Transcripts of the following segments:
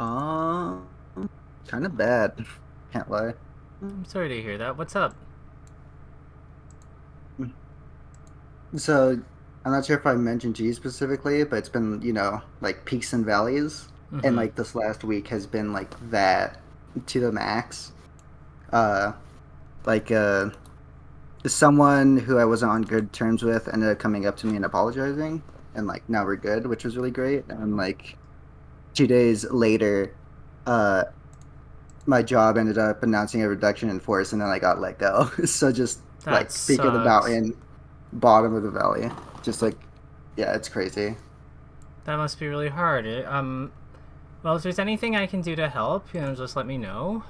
Um, kind of bad. Can't lie. I'm sorry to hear that. What's up? So I'm not sure if I mentioned to you specifically, but it's been, like peaks and valleys. And Mm-hmm. like this last week has been like that to the max. Uh like someone who I wasn't on good terms with ended up coming up to me and apologizing, and like now we're good, which was really great. And like 2 days later, uh my job ended up announcing a reduction in force, and then I got let go. So just That like peak of the sucks. mountain, bottom of the valley. Just like, yeah, it's crazy. That must be really hard. Well, if there's anything I can do to help, just let me know.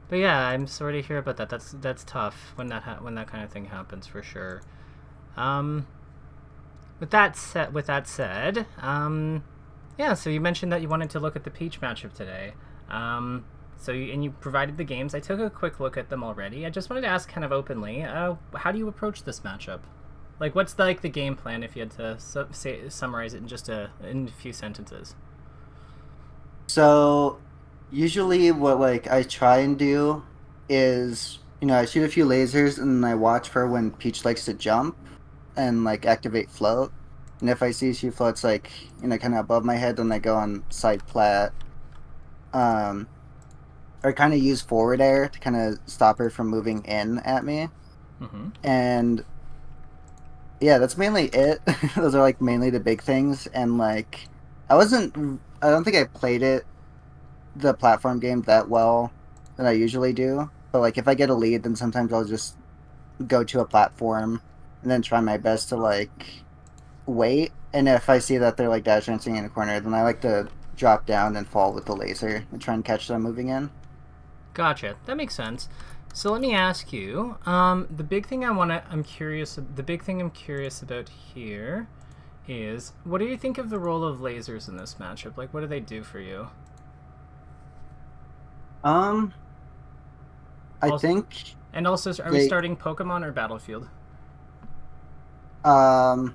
But yeah, I'm sorry to hear about that. That's tough when when that kind of thing happens for sure. Um, with that said, yeah. So you mentioned that you wanted to look at the Peach matchup today. And you provided the games. I took a quick look at them already. I just wanted to ask, kind of openly, how do you approach this matchup? Like, what's the game plan if you had to summarize it in in a few sentences? So usually what like I try and do is, I shoot a few lasers and I watch for when Peach likes to jump and like activate float. And if I see she floats like, kind of above my head, then I go on side plat. Um, or kind of use forward air to kind of stop her from moving in at me. Mm-hmm. And yeah, that's mainly it. Those are like mainly the big things. And like, I don't think I played the platform game that well than I usually do. But like if I get a lead, then sometimes I'll just go to a platform and then try my best to like wait. And if I see that they're like dash dancing in a corner, then I like to drop down and fall with the laser and try and catch them moving in. Gotcha. That makes sense. So let me ask you. The big thing I'm curious about here is, what do you think of the role of lasers in this matchup? Like, what do they do for you? Um, I Also, think and also, are we they starting Pokemon or Battlefield? um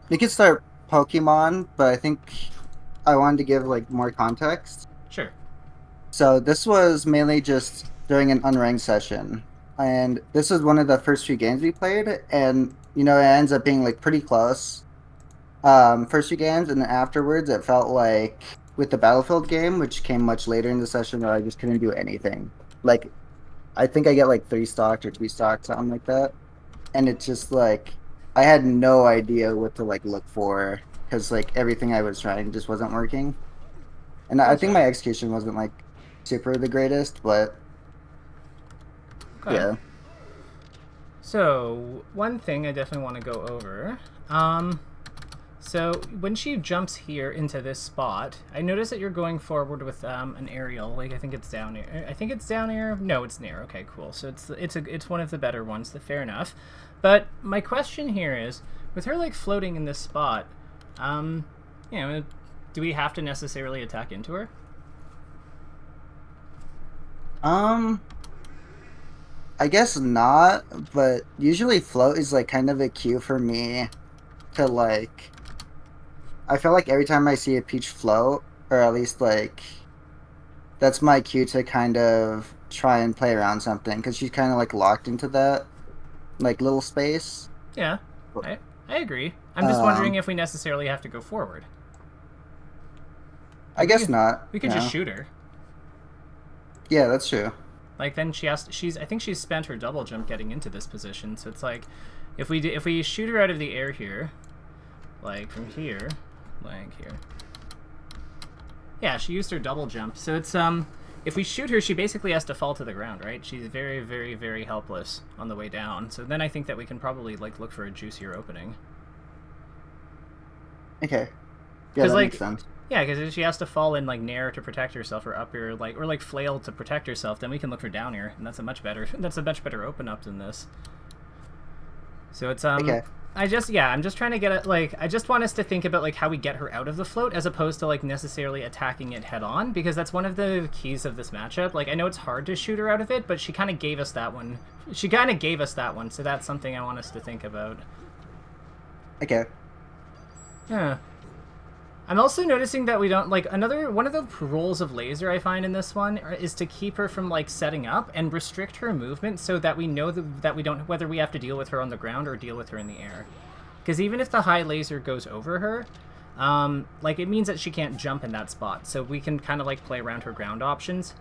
we could start Pokemon, but I think I wanted to give like more context. Sure. So this was mainly just during an unranked session, and this was one of the first few games we played, and it ends up being like pretty close. First few games, and then afterwards, it felt like with the Battlefield game, which came much later in the session, that I just couldn't do anything. Like I think I get like three stocked or two stocked, something like that, and it's just like I had no idea what to like look for because like everything I was trying just wasn't working. And I think Gotcha. my execution wasn't like super the greatest, but Okay. yeah. So one thing I definitely want to go over. Um, So when she jumps here into this spot, I notice that you're going forward with an aerial. Like, I think it's down air. I think it's down air. No, it's near. Okay, cool. So it's one of the better ones. Fair enough. But my question here is, with her like floating in this spot, um, you know, do we have to necessarily attack into her? Um, I guess not, but usually float is like kind of a cue for me to like. I feel like every time I see a peach float, or at least like that's my cue to kind of try and play around something because she's kind of like locked into that like little space. Yeah, I I agree. I'm just wondering Um, if we necessarily have to go forward. I Like guess not. we could just No. shoot her. Yeah, that's true. Like then she's I think she's spent her double jump getting into this position. So it's like if we shoot her out of the air here, like from here, like here. Yeah, she used her double jump. So it's if we shoot her, she basically has to fall to the ground, right? She's very, very, very helpless on the way down. So then I think that we can probably like look for a juicier opening. Okay. Yeah, Because that makes like, sense. yeah, because if she has to fall in like nair to protect herself, or up air, like, or like flail to protect herself, then we can look for down air, and that's a much better open up than this. So it's Okay. I'm just trying to get it, like, I just want us to think about like how we get her out of the float as opposed to like necessarily attacking it head on, because that's one of the keys of this matchup. Like, I know it's hard to shoot her out of it, but she kind of gave us that one. She kind of gave us that one, so that's something I want us to think about. Okay. Yeah. I'm also noticing that we don't like one of the rules of laser I find in this one is to keep her from like setting up and restrict her movement so that we know that we don't whether we have to deal with her on the ground or deal with her in the air. Because even if the high laser goes over her, like it means that she can't jump in that spot. So we can kind of like play around her ground options.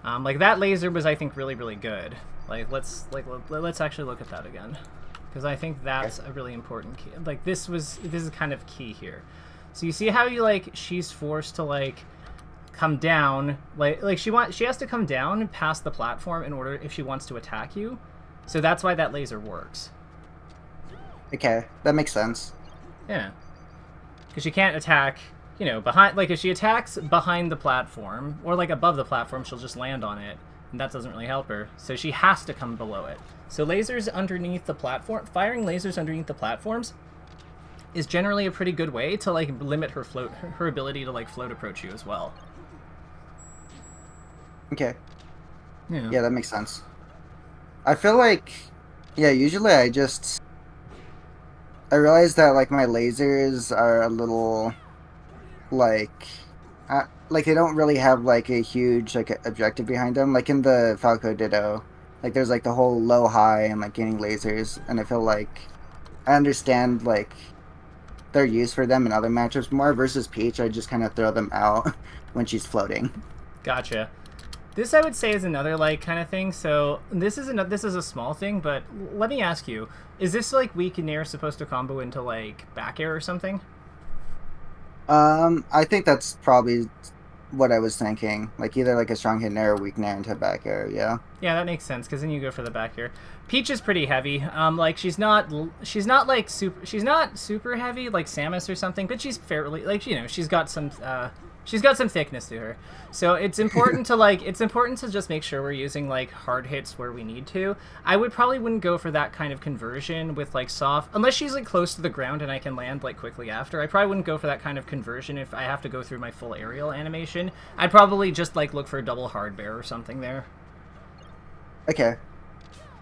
Like that laser was I think really really good. Let's actually look at that again, because I think that's a really important key. Like this is kind of key here. So you see how she's forced to come down, she has to come down past the platform in order if she wants to attack you. So that's why that laser works. Okay, that makes sense. Yeah. Because she can't attack, behind, if she attacks behind the platform or above the platform, she'll just land on it, and that doesn't really help her. So she has to come below it. So lasers underneath the platform, firing lasers underneath the platforms is generally a pretty good way to limit her ability to float approach you as well. Okay. Yeah, that makes sense. I feel usually I realize that my lasers are a little they don't really have a huge objective behind them. Like in the Falco Ditto, there's the whole low high and gaining lasers, and I feel I understand their use for them in other matchups more. Versus Peach, I just kind of throw them out when she's floating. Gotcha. This I would say is another kind of thing. So this is a small thing, but let me ask you: is this weak in air supposed to combo into back air or something? I think that's probably what I was thinking. Either a strong hit in air or weak in air into back air. Yeah. Yeah, that makes sense because then you go for the back air. Peach is pretty heavy. She's not super heavy like Samus or something, but she's fairly she's got some thickness to her. So it's important to just make sure we're using hard hits where we need to. I wouldn't go for that kind of conversion with soft, unless she's close to the ground and I can land quickly after. I probably wouldn't go for that kind of conversion if I have to go through my full aerial animation. I'd probably just look for a double hard bear or something there. Okay.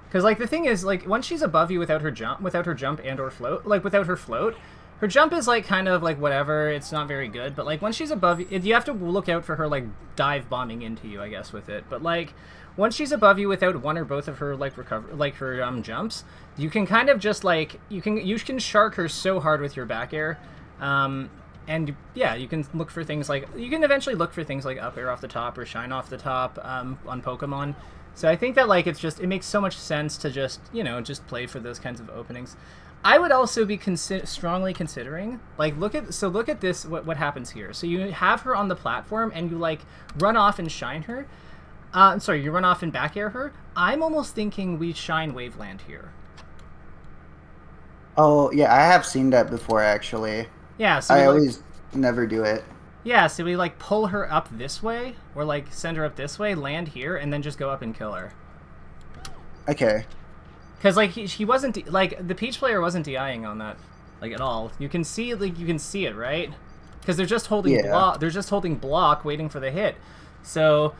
Because the thing is once she's above you without her jump and or float, without her float, her jump is kind of whatever, it's not very good, but once she's above you have to look out for her dive bombing into you, I guess, with it. But once she's above you without one or both of her her jumps, you can kind of just you can shark her so hard with your back air. And yeah, you can look for things you can eventually look for things up air off the top or shine off the top on Pokemon. So I think that it makes so much sense to just play for those kinds of openings. I would also be strongly considering look at this, what happens here. So you have her on the platform and you run off and shine her. You run off and back air her. I'm almost thinking we shine Waveland here. Oh yeah, I have seen that before actually. Yeah, so I always never do it. Yeah, so we pull her up this way or send her up this way, land here, and then just go up and kill her. Okay. Because he wasn't the Peach player wasn't DIing on that at all. You can see it, right? Because they're just holding block. They're just holding block, waiting for the hit. So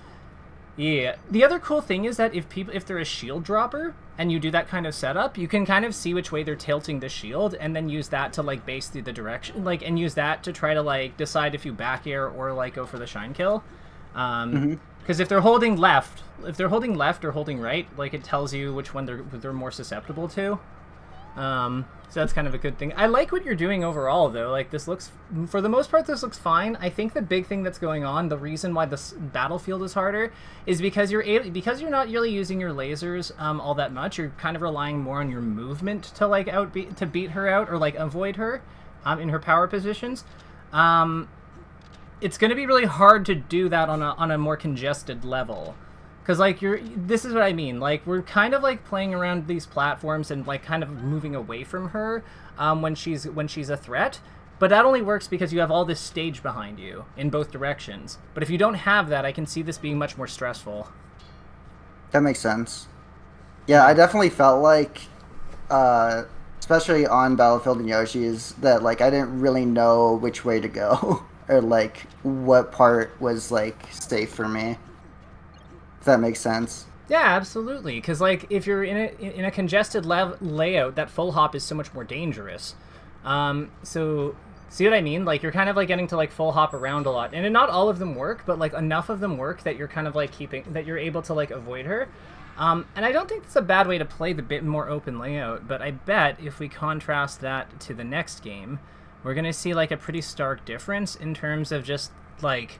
yeah. The other cool thing is that if they're a shield dropper and you do that kind of setup, you can kind of see which way they're tilting the shield and then use that to base through the direction, and use that to try to decide if you back air or go for the shine kill. Because if they're holding left or holding right, it tells you which one they're more susceptible to. So that's kind of a good thing. I like what you're doing overall, though. This looks, for the most part, this looks fine. I think the big thing that's going on, the reason why this battlefield is harder, is because you're not really using your lasers all that much. You're kind of relying more on your movement to beat her out or avoid her in her power positions. It's going to be really hard to do that on a more congested level. Because, this is what I mean. We're kind of, playing around these platforms and, kind of moving away from her when she's a threat. But that only works because you have all this stage behind you in both directions. But if you don't have that, I can see this being much more stressful. That makes sense. Yeah, I definitely felt especially on Battlefield and Yoshi's, that, I didn't really know which way to go. Or, what part was, safe for me. If that makes sense. Yeah, absolutely. Because if you're in a congested layout, that full hop is so much more dangerous. So See what I mean? Like, you're kind of, like, getting to, like, full hop around a lot. And not all of them work, but, like, enough of them work that you're kind of, like, that you're able to, like, avoid her. And I don't think it's a bad way to play the bit more open layout, but I bet if we contrast that to the next game, we're going to see, like, a pretty stark difference in terms of just, like,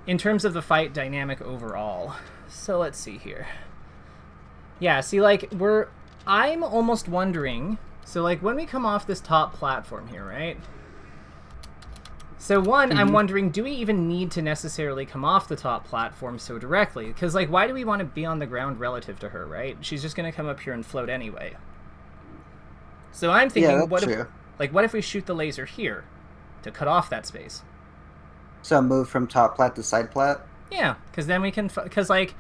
in terms of the fight dynamic overall. So let's see here. Yeah, see, like, I'm almost wondering, so, like, when we come off this top platform here, right? So, one, I'm wondering, do we even need to necessarily come off the top platform so directly? Because, like, why do we want to be on the ground relative to her, right? She's just going to come up here and float anyway. So I'm thinking, what if we shoot the laser here to cut off that space? So move from top plat to side plat? Yeah, because then we can... Because, like,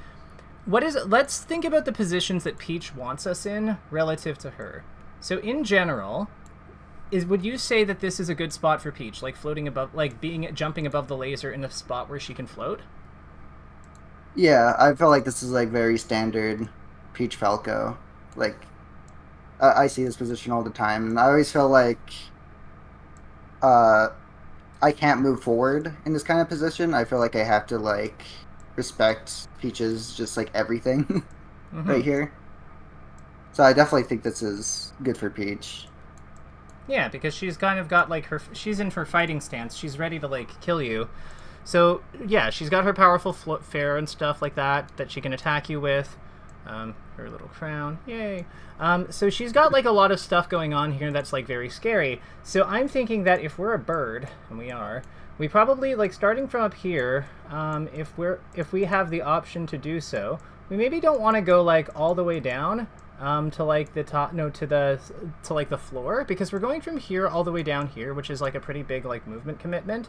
let's think about the positions that Peach wants us in relative to her. So, in general... would you say that this is a good spot for Peach, like floating above, like jumping above the laser in a spot where she can float? Yeah, I feel like this is like very standard Peach Falco. Like, I see this position all the time, and I always feel like I can't move forward in this kind of position. I feel like I have to like respect Peach's just like everything right here. So I definitely think this is good for Peach. Yeah, because she's kind of got, like, she's in her fighting stance. She's ready to, like, kill you. So, yeah, she's got her powerful fair and stuff like that she can attack you with. Her little crown. Yay. So she's got, like, a lot of stuff going on here that's, like, very scary. So I'm thinking that if we're a bird, and we are, we probably, like, starting from up here, if we have the option to do so, we maybe don't want to go, like, all the way down, to like the top, no, to like the floor, because we're going from here all the way down here, which is like a pretty big like movement commitment.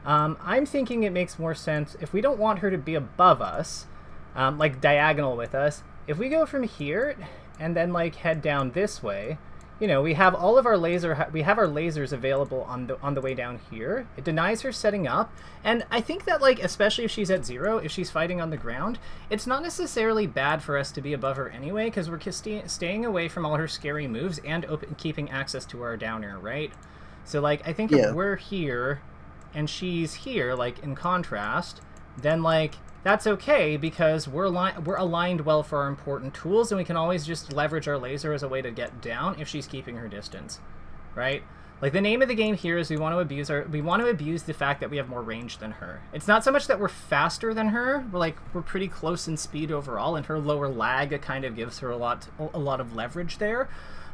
I'm thinking it makes more sense if we don't want her to be above us, like diagonal with us. If we go from here and then like head down this way, you know, we have all of our lasers available on the way down here. It denies her setting up, and I think that, like, especially if she's at 0, if she's fighting on the ground, it's not necessarily bad for us to be above her anyway, because we're staying away from all her scary moves and keeping access to our down air, right? So, like, I think if we're here and she's here, like, in contrast, then, like, that's okay, because we're aligned well for our important tools, and we can always just leverage our laser as a way to get down if she's keeping her distance, right? Like, the name of the game here is we want to abuse the fact that we have more range than her. It's not so much that we're faster than her. We're pretty close in speed overall, and her lower lag kind of gives her a lot of leverage there.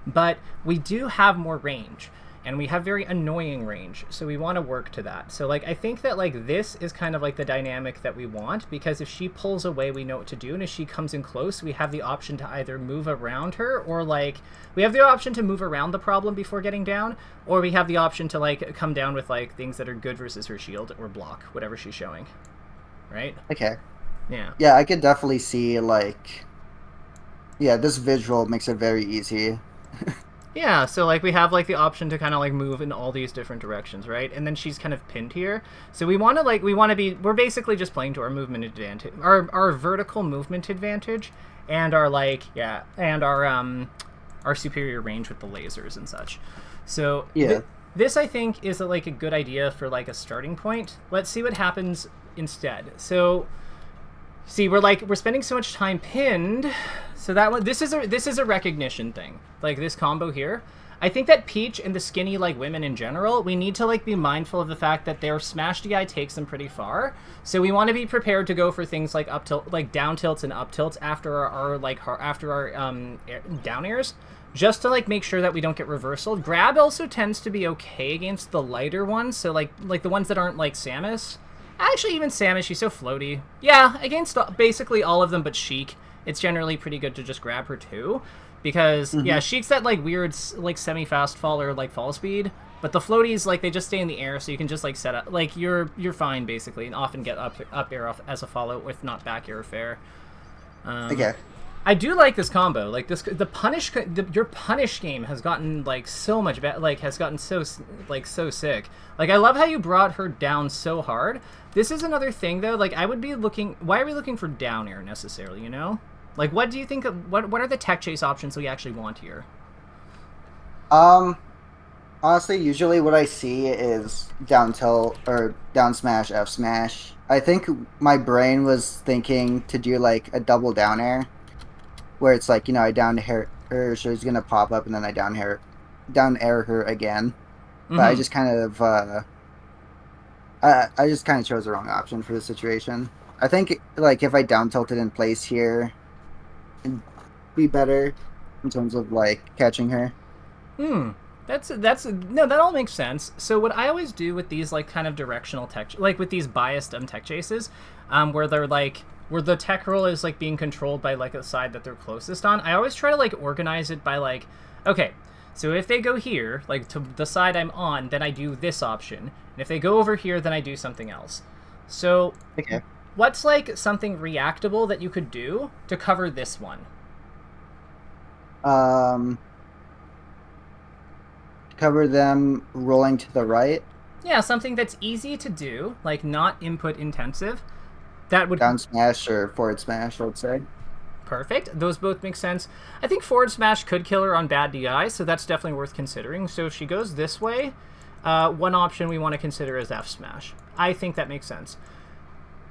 But we do have more range, and we have very annoying range, so we want to work to that. So, like, I think that, like, this is kind of like the dynamic that we want, because if she pulls away, we know what to do, and if she comes in close, we have the option to either move around her, or, like, we have the option to move around the problem before getting down, or we have the option to, like, come down with, like, things that are good versus her shield, or block whatever she's showing. Right? Okay. Yeah. Yeah, I could definitely see, like... Yeah, this visual makes it very easy. Yeah, so, like, we have, like, the option to kind of, like, move in all these different directions, right? And then she's kind of pinned here. So we're basically just playing to our movement advantage, our vertical movement advantage, and our, like, and our superior range with the lasers and such. So, yeah. This, I think, is, like, a good idea for, like, a starting point. Let's see what happens instead. So... See, we're spending so much time pinned, so that one, this is a recognition thing. Like, this combo here. I think that Peach and the skinny, like, women in general, we need to, like, be mindful of the fact that their smash DI takes them pretty far. So we want to be prepared to go for things like up tilt, like down tilts and up tilts after our down airs, just to, like, make sure that we don't get reversaled. Grab also tends to be okay against the lighter ones, so like the ones that aren't like Samus. Actually, even Samus, she's so floaty. Yeah, against basically all of them but Sheik, it's generally pretty good to just grab her too. Because, yeah, Sheik's that, like, weird, like, semi-fast fall or, like, fall speed. But the floaties, like, they just stay in the air, so you can just, like, set up... Like, you're fine, basically, and often get up air off as a follow with not back air fair. Okay. I do like this combo. Like, your punish game has gotten, like, so much better. Like, has gotten so sick. Like, I love how you brought her down so hard. This is another thing, though. Like, I would be looking... Why are we looking for down air, necessarily, you know? Like, what do you think... What are the tech chase options we actually want here? Honestly, usually what I see is down tilt or down smash, F smash. I think my brain was thinking to do like a double down air, where it's like, I down her, she's gonna pop up, and then I down air her again. But I Mm-hmm. just kind of, I just kind of chose the wrong option for the situation. I think like if I down tilted in place here, it'd be better in terms of like catching her. Hmm. That's no, that all makes sense. So what I always do with these like kind of directional tech, like with these biased tech chases, where they're like where the tech roll is like being controlled by like a side that they're closest on. I always try to like organize it by like, okay, so if they go here, like to the side I'm on, then I do this option, and if they go over here, then I do something else. So, Okay. what's like something reactable that you could do to cover this one? Um, cover them rolling to the right, Yeah, something that's easy to do, like not input intensive. That would down smash or forward smash, I would say. perfect. Those both make sense. I think forward smash could kill her on bad DI, so that's definitely worth considering. So if she goes this way, one option we want to consider is F smash. I think that makes sense.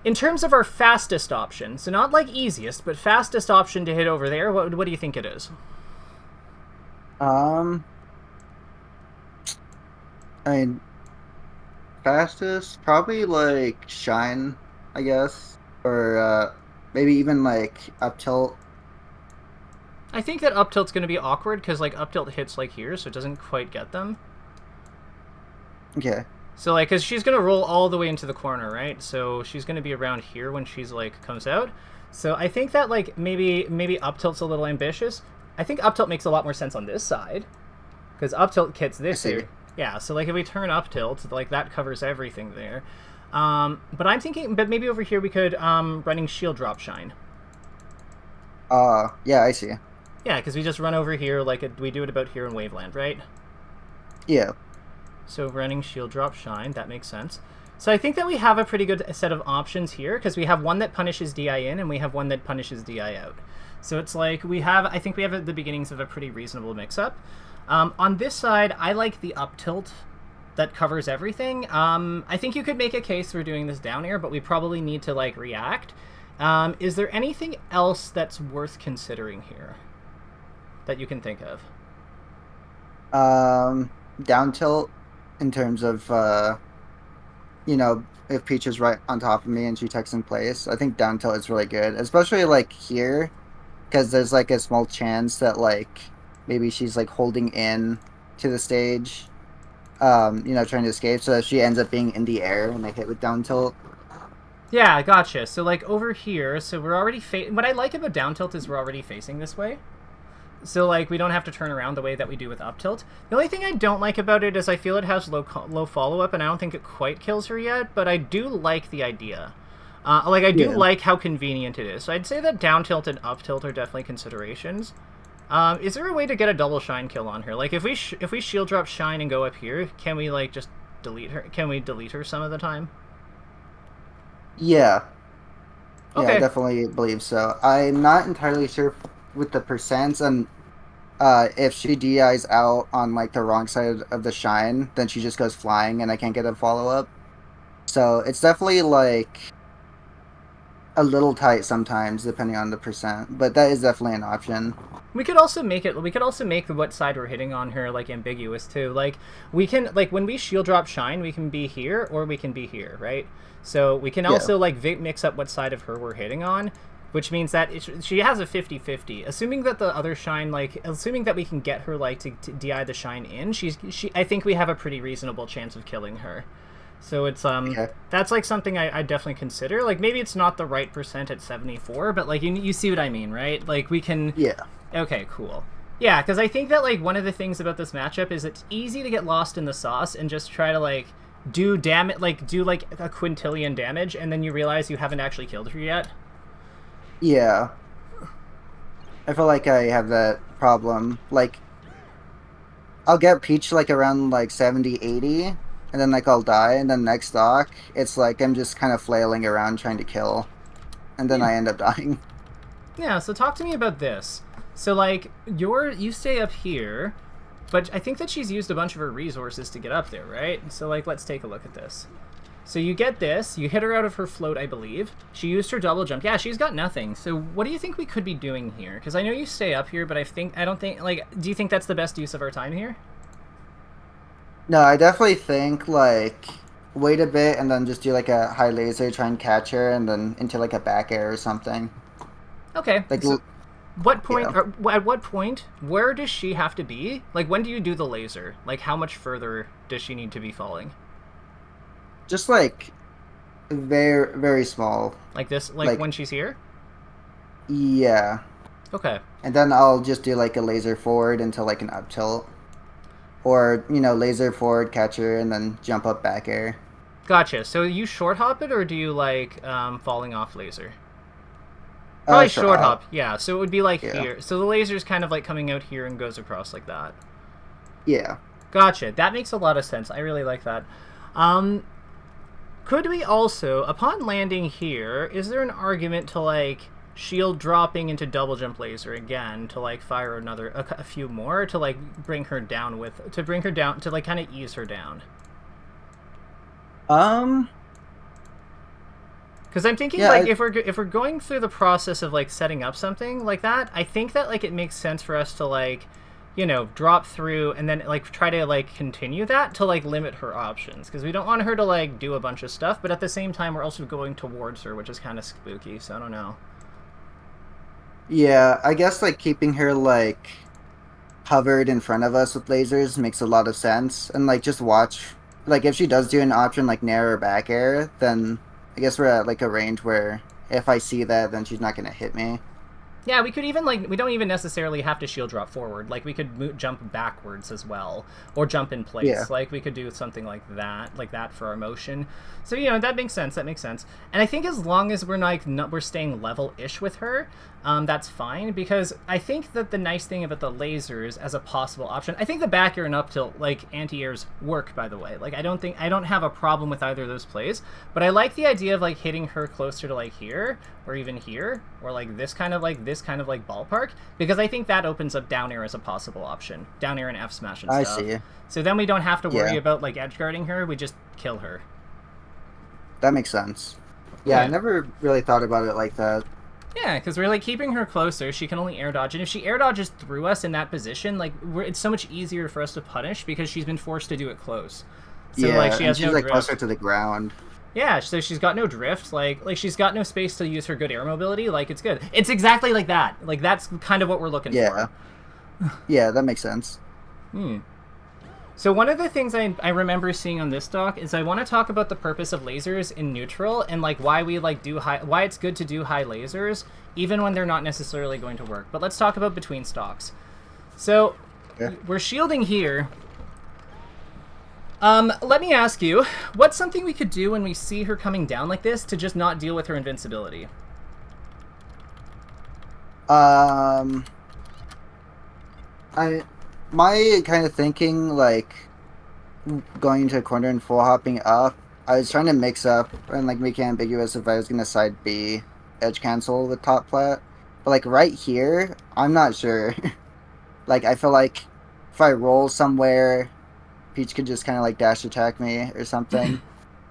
In terms of our fastest option, so not like easiest, but fastest option to hit over there, what do you think it is? Um, I mean, fastest probably like shine, I guess, or maybe even like up tilt. I think that up tilt's going to be awkward because like up tilt hits like here, so it doesn't quite get them. Okay. So like, cause she's gonna roll all the way into the corner, right? So she's gonna be around here when she's like comes out. So I think that like maybe up tilt's a little ambitious. I think up tilt makes a lot more sense on this side because up tilt hits I this see. here. Yeah. So like if we turn up tilt, like that covers everything there. But I'm thinking, but maybe over here we could running shield drop shine. Yeah, I see. Yeah, because we just run over here like we do it about here in Waveland, right? Yeah. So running shield drop shine, that makes sense. So I think that we have a pretty good set of options here because we have one that punishes DI in and we have one that punishes DI out. So it's like I think we have the beginnings of a pretty reasonable mix-up. On this side, I like the up tilt that covers everything. I think you could make a case for doing this down air, but we probably need to like react. Is there anything else that's worth considering here that you can think of? Down tilt in terms of if Peach is right on top of me and she takes in place, I think down tilt is really good, especially like here, because there's like a small chance that like maybe she's like holding in to the stage, trying to escape. So if she ends up being in the air and they hit with down tilt. Yeah, gotcha. So like over here, so we're already what I like about down tilt is we're already facing this way. So like we don't have to turn around the way that we do with up tilt. The only thing I don't like about it is I feel it has low follow up, and I don't think it quite kills her yet. But I do like the idea. I do Yeah. like how convenient it is. So I'd say that down tilt and up tilt are definitely considerations. Is there a way to get a double shine kill on her? Like if we shield drop shine and go up here, can we like just delete her? Can we delete her some of the time? Yeah. Yeah, I Okay. definitely believe so. I'm not entirely sure with the percents, and if she DIs out on like the wrong side of the shine, then she just goes flying and I can't get a follow up. So it's definitely like a little tight sometimes depending on the percent, but that is definitely an option. We could also make it. We could also make what side we're hitting on her like ambiguous too. Like we can like when we shield drop shine, we can be here or we can be here, right? So we can Yeah. also like mix up what side of her we're hitting on, which means that she has a 50-50. Assuming that the other shine, like assuming that we can get her like to DI the shine in, she I think we have a pretty reasonable chance of killing her. So it's Okay. that's like something I definitely consider. Like maybe it's not the right percent at 74, but like you see what I mean, right? Like we can. Yeah. Okay, cool. Yeah, because I think that like one of the things about this matchup is it's easy to get lost in the sauce and just try to like do like a quintillion damage, and then you realize you haven't actually killed her yet. Yeah. I feel like I have that problem. Like I'll get Peach like around like 70, 80, and then like I'll die, and then next stock, it's like I'm just kind of flailing around trying to kill, and then Yeah. I end up dying. Yeah. So talk to me about this. So like you stay up here. But I think that she's used a bunch of her resources to get up there, right? So, like, let's take a look at this. So you get this. You hit her out of her float, I believe. She used her double jump. Yeah, she's got nothing. So what do you think we could be doing here? Because I know you stay up here, but I don't think, like, do you think that's the best use of our time here? No, I definitely think like wait a bit and then just do like a high laser, try and catch her, and then into like a back air or something. Okay. Like, So what point, yeah. or at what point, where does she have to be? Like, when do you do the laser? Like, how much further does she need to be falling? Just like very, very small. Like this, like Like, when she's here? yeah. Okay. And then I'll just do like a laser forward into like an up tilt. Or, laser forward, catch her, and then jump up back air. Gotcha. So you short hop it, or do you like falling off laser? Probably Short short hop. hop. Yeah. So it would be like Yeah. here. So the laser's kind of like coming out here and goes across like that. Yeah. Gotcha. That makes a lot of sense. I really like that. Could we also, upon landing here, is there an argument to like shield dropping into double jump laser again to like fire another a few more to like bring her down to like kind of ease her down? Um. Because I'm thinking, Yeah. like, if we're going through the process of like setting up something like that, I think that like it makes sense for us to like, drop through and then like try to like continue that to like limit her options, because we don't want her to like do a bunch of stuff, but at the same time we're also going towards her, which is kind of spooky. So I don't know. Yeah. I guess like keeping her like hovered in front of us with lasers makes a lot of sense, and like just watch. Like if she does do an option like narrow back air, then I guess we're at like a range where if I see that, then she's not gonna hit me. Yeah, we could even, like, we don't even necessarily have to shield drop forward. Like, we could jump backwards as well, or jump in place. Yeah. Like, we could do something like that for our motion. So, that makes sense, that makes sense. And I think as long as we're, like, we're staying level-ish with her, that's fine, because I think that the nice thing about the lasers as a possible option, I think the back air and up tilt, like, anti-airs work, by the way. Like, I don't have a problem with either of those plays, but I like the idea of, like, hitting her closer to, like, here, or even here, or, like, this kind of, like, ballpark, because I think that opens up down air as a possible option. Down air and F smash and I stuff. see. So then we don't have to worry Yeah. about, like, edge guarding her, we just kill her. That makes sense. Yeah, Yeah. I never really thought about it like that. Yeah, because we're, like, keeping her closer, she can only air dodge, and if she air dodges through us in that position, like, it's so much easier for us to punish, because she's been forced to do it close. So, Yeah, like, she and has she's no like drift. closer to the ground. Yeah, so she's got no drift, like she's got no space to use her good air mobility, like, it's good. It's exactly like that. Like, that's kind of what we're looking Yeah. for. Yeah, that makes sense. So one of the things I remember seeing on this doc is I want to talk about the purpose of lasers in neutral, and like why we like why it's good to do high lasers even when they're not necessarily going to work. But let's talk about between stocks. So Yeah. we're shielding here. Let me ask you, what's something we could do when we see her coming down like this to just not deal with her invincibility? My kind of thinking, like going into a corner and full hopping up, I was trying to mix up and like make it ambiguous if I was gonna side B edge cancel with top plat. But like right here, I'm not sure. Like I feel like if I roll somewhere, Peach could just kind of like dash attack me or something.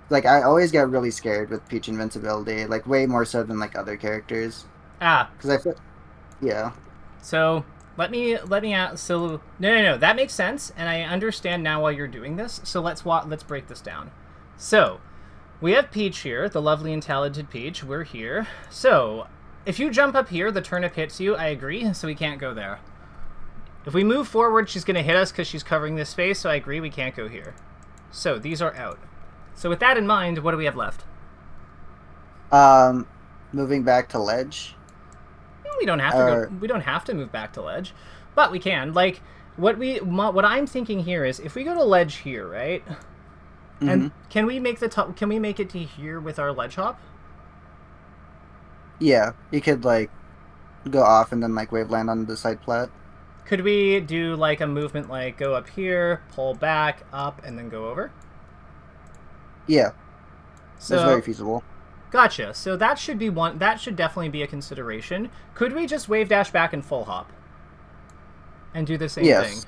Like I always get really scared with Peach invincibility, like way more so than like other characters. Ah, Because I feel, yeah. so let me so no, that makes sense, and I understand now why you're doing this. So let's break this down. So we have Peach here, the lovely and talented Peach. We're here. So if you jump up here, the turnip hits you. I agree. So we can't go there. If we move forward, she's going to hit us because she's covering this space. So I agree. We can't go here. So these are out. So with that in mind, what do we have left? Moving back to ledge. We don't have to go. We don't have to move back to ledge, but we can. Like what I'm thinking here is if we go to ledge here, right? And can we make Can we make it to here with our ledge hop? Yeah, you could like go off and then like wave land on the side plat. Could we do like a movement like go up here, pull back, up, and then go over? Yeah, So that's very feasible. gotcha. So that should be one. That should definitely be a consideration. Could we just wave dash back and full hop, and do the same Yes. thing?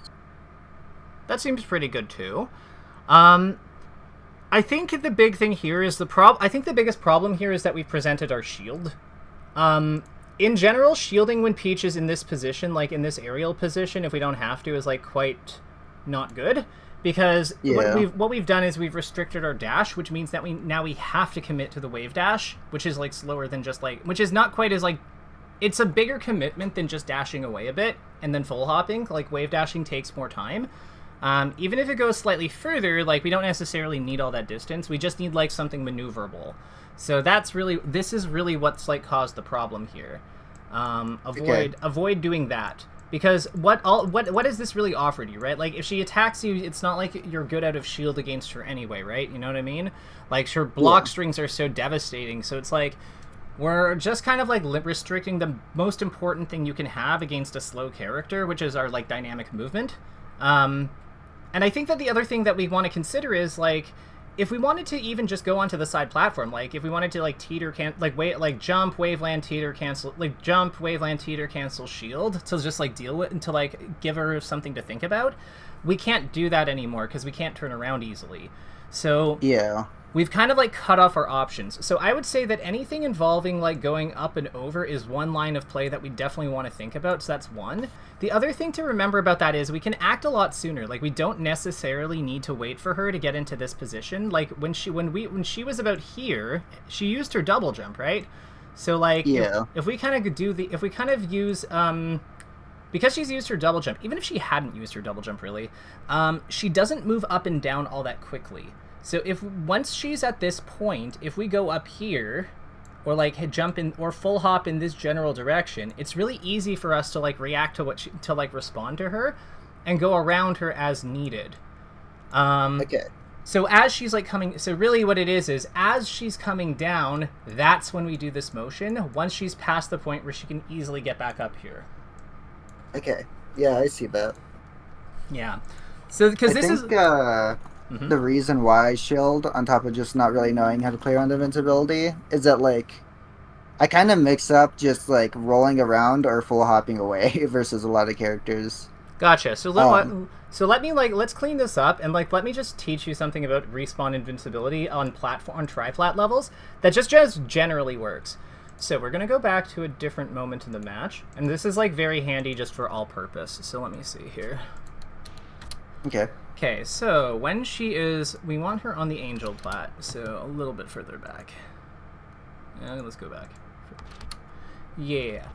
That seems pretty good too. I think the big thing here is I think the biggest problem here is that we've presented our shield. In general, shielding when Peach is in this position, like in this aerial position, if we don't have to, is like quite not good. Because what we've done is we've restricted our dash, which means that we have to commit to the wave dash, which is like slower than just like, which is not quite as like, it's a bigger commitment than just dashing away a bit and then full hopping. Like wave dashing takes more time. Even if it goes slightly further, like we don't necessarily need all that distance. We just need like something maneuverable. So this is really what's like caused the problem here. Avoid doing that. Because what has this really offered you, right? Like, if she attacks you, it's not like you're good out of shield against her anyway, right? You know what I mean? Like, her block strings are so devastating, so it's like, we're just kind of, like, restricting the most important thing you can have against a slow character, which is our, like, dynamic movement. And I think that the other thing that we want to consider is, like, if we wanted to even just go onto the side platform, like if we wanted to like jump, wave, land, teeter, cancel, like jump, wave, land, teeter, cancel, shield, to just like deal with and to like give her something to think about, we can't do that anymore because we can't turn around easily. So yeah, we've kind of like cut off our options. So I would say that anything involving like going up and over is one line of play that we definitely want to think about. So that's one. The other thing to remember about that is we can act a lot sooner. Like we don't necessarily need to wait for her to get into this position. Like when she was about here, she used her double jump, right? So like if we kind of use because she's used her double jump, even if she hadn't used her double jump really, she doesn't move up and down all that quickly. So once she's at this point, if we go up here, or like jump in or full hop in this general direction, it's really easy for us to like react to to like respond to her, and go around her as needed. Okay. So as she's like so really what it is as she's coming down, that's when we do this motion. Once she's past the point where she can easily get back up here. Okay. Yeah, I see that. Yeah. So because this is. The reason why I shield, on top of just not really knowing how to play around invincibility, is that, like, I kind of mix up just, like, rolling around or full hopping away versus a lot of characters. Gotcha. So let's clean this up, and, like, let me just teach you something about respawn invincibility on tri-flat levels that just generally works. So we're going to go back to a different moment in the match, and this is, like, very handy just for all purpose. So let me see here. Okay. Okay, so when we want her on the angel plat, so a little bit further back. Let's go back. Yeah.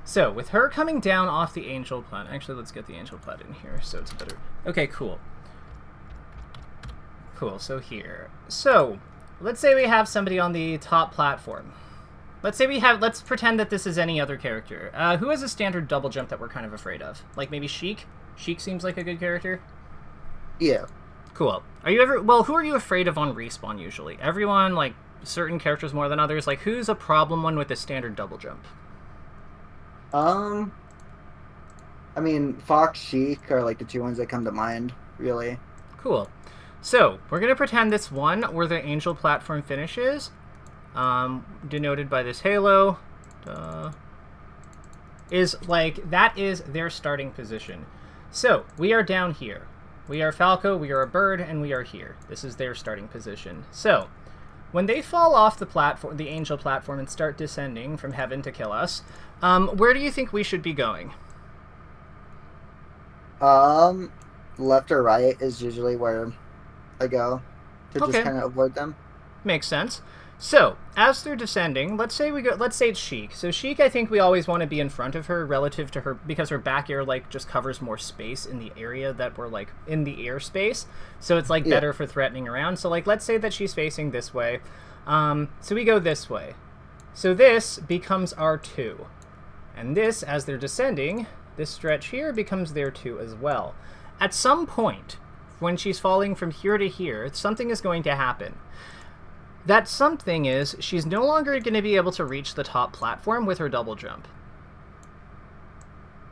So with her coming down off the angel plat, actually let's get the angel plat in here so it's better. Okay, cool. Cool, so here. So, let's say we have somebody on the top platform. Let's pretend that this is any other character. Who has a standard double jump that we're kind of afraid of? Like maybe Sheik? Sheik seems like a good character. Yeah. Cool. Who are you afraid of on respawn usually? Everyone, like, certain characters more than others? Like, who's a problem one with a standard double jump? I mean, Fox, Sheik are, like, the two ones that come to mind, really. Cool. So, we're going to pretend this one, where the angel platform finishes, denoted by this halo, that is their starting position. So, we are down here. We are Falco, we are a bird, and we are here. This is their starting position. So, when they fall off the angel platform, and start descending from heaven to kill us, where do you think we should be going? Left or right is usually where I go to just kind of avoid them. Makes sense. So, as they're descending, let's say it's Sheik. So Sheik, I think we always want to be in front of her relative to her, because her back air, like, just covers more space in the area that we're, like, in the airspace. So it's, like, better for threatening around. So, like, let's say that she's facing this way. So we go this way. So this becomes our 2. And this, as they're descending, this stretch here becomes their 2 as well. At some point, when she's falling from here to here, something is going to happen. That something is, she's no longer going to be able to reach the top platform with her double jump.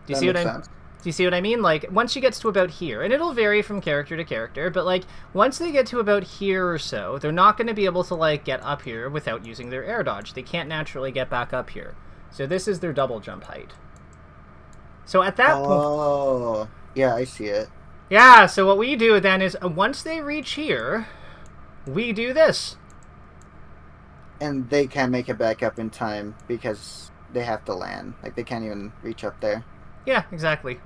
Do you see what I mean? Like, once she gets to about here, and it'll vary from character to character, but, like, once they get to about here or so, they're not going to be able to, like, get up here without using their air dodge. They can't naturally get back up here. So this is their double jump height. So at that point... Oh, yeah, I see it. Yeah, so what we do then is once they reach here, we do this. And they can't make it back up in time because they have to land. Like, they can't even reach up there. Yeah, exactly.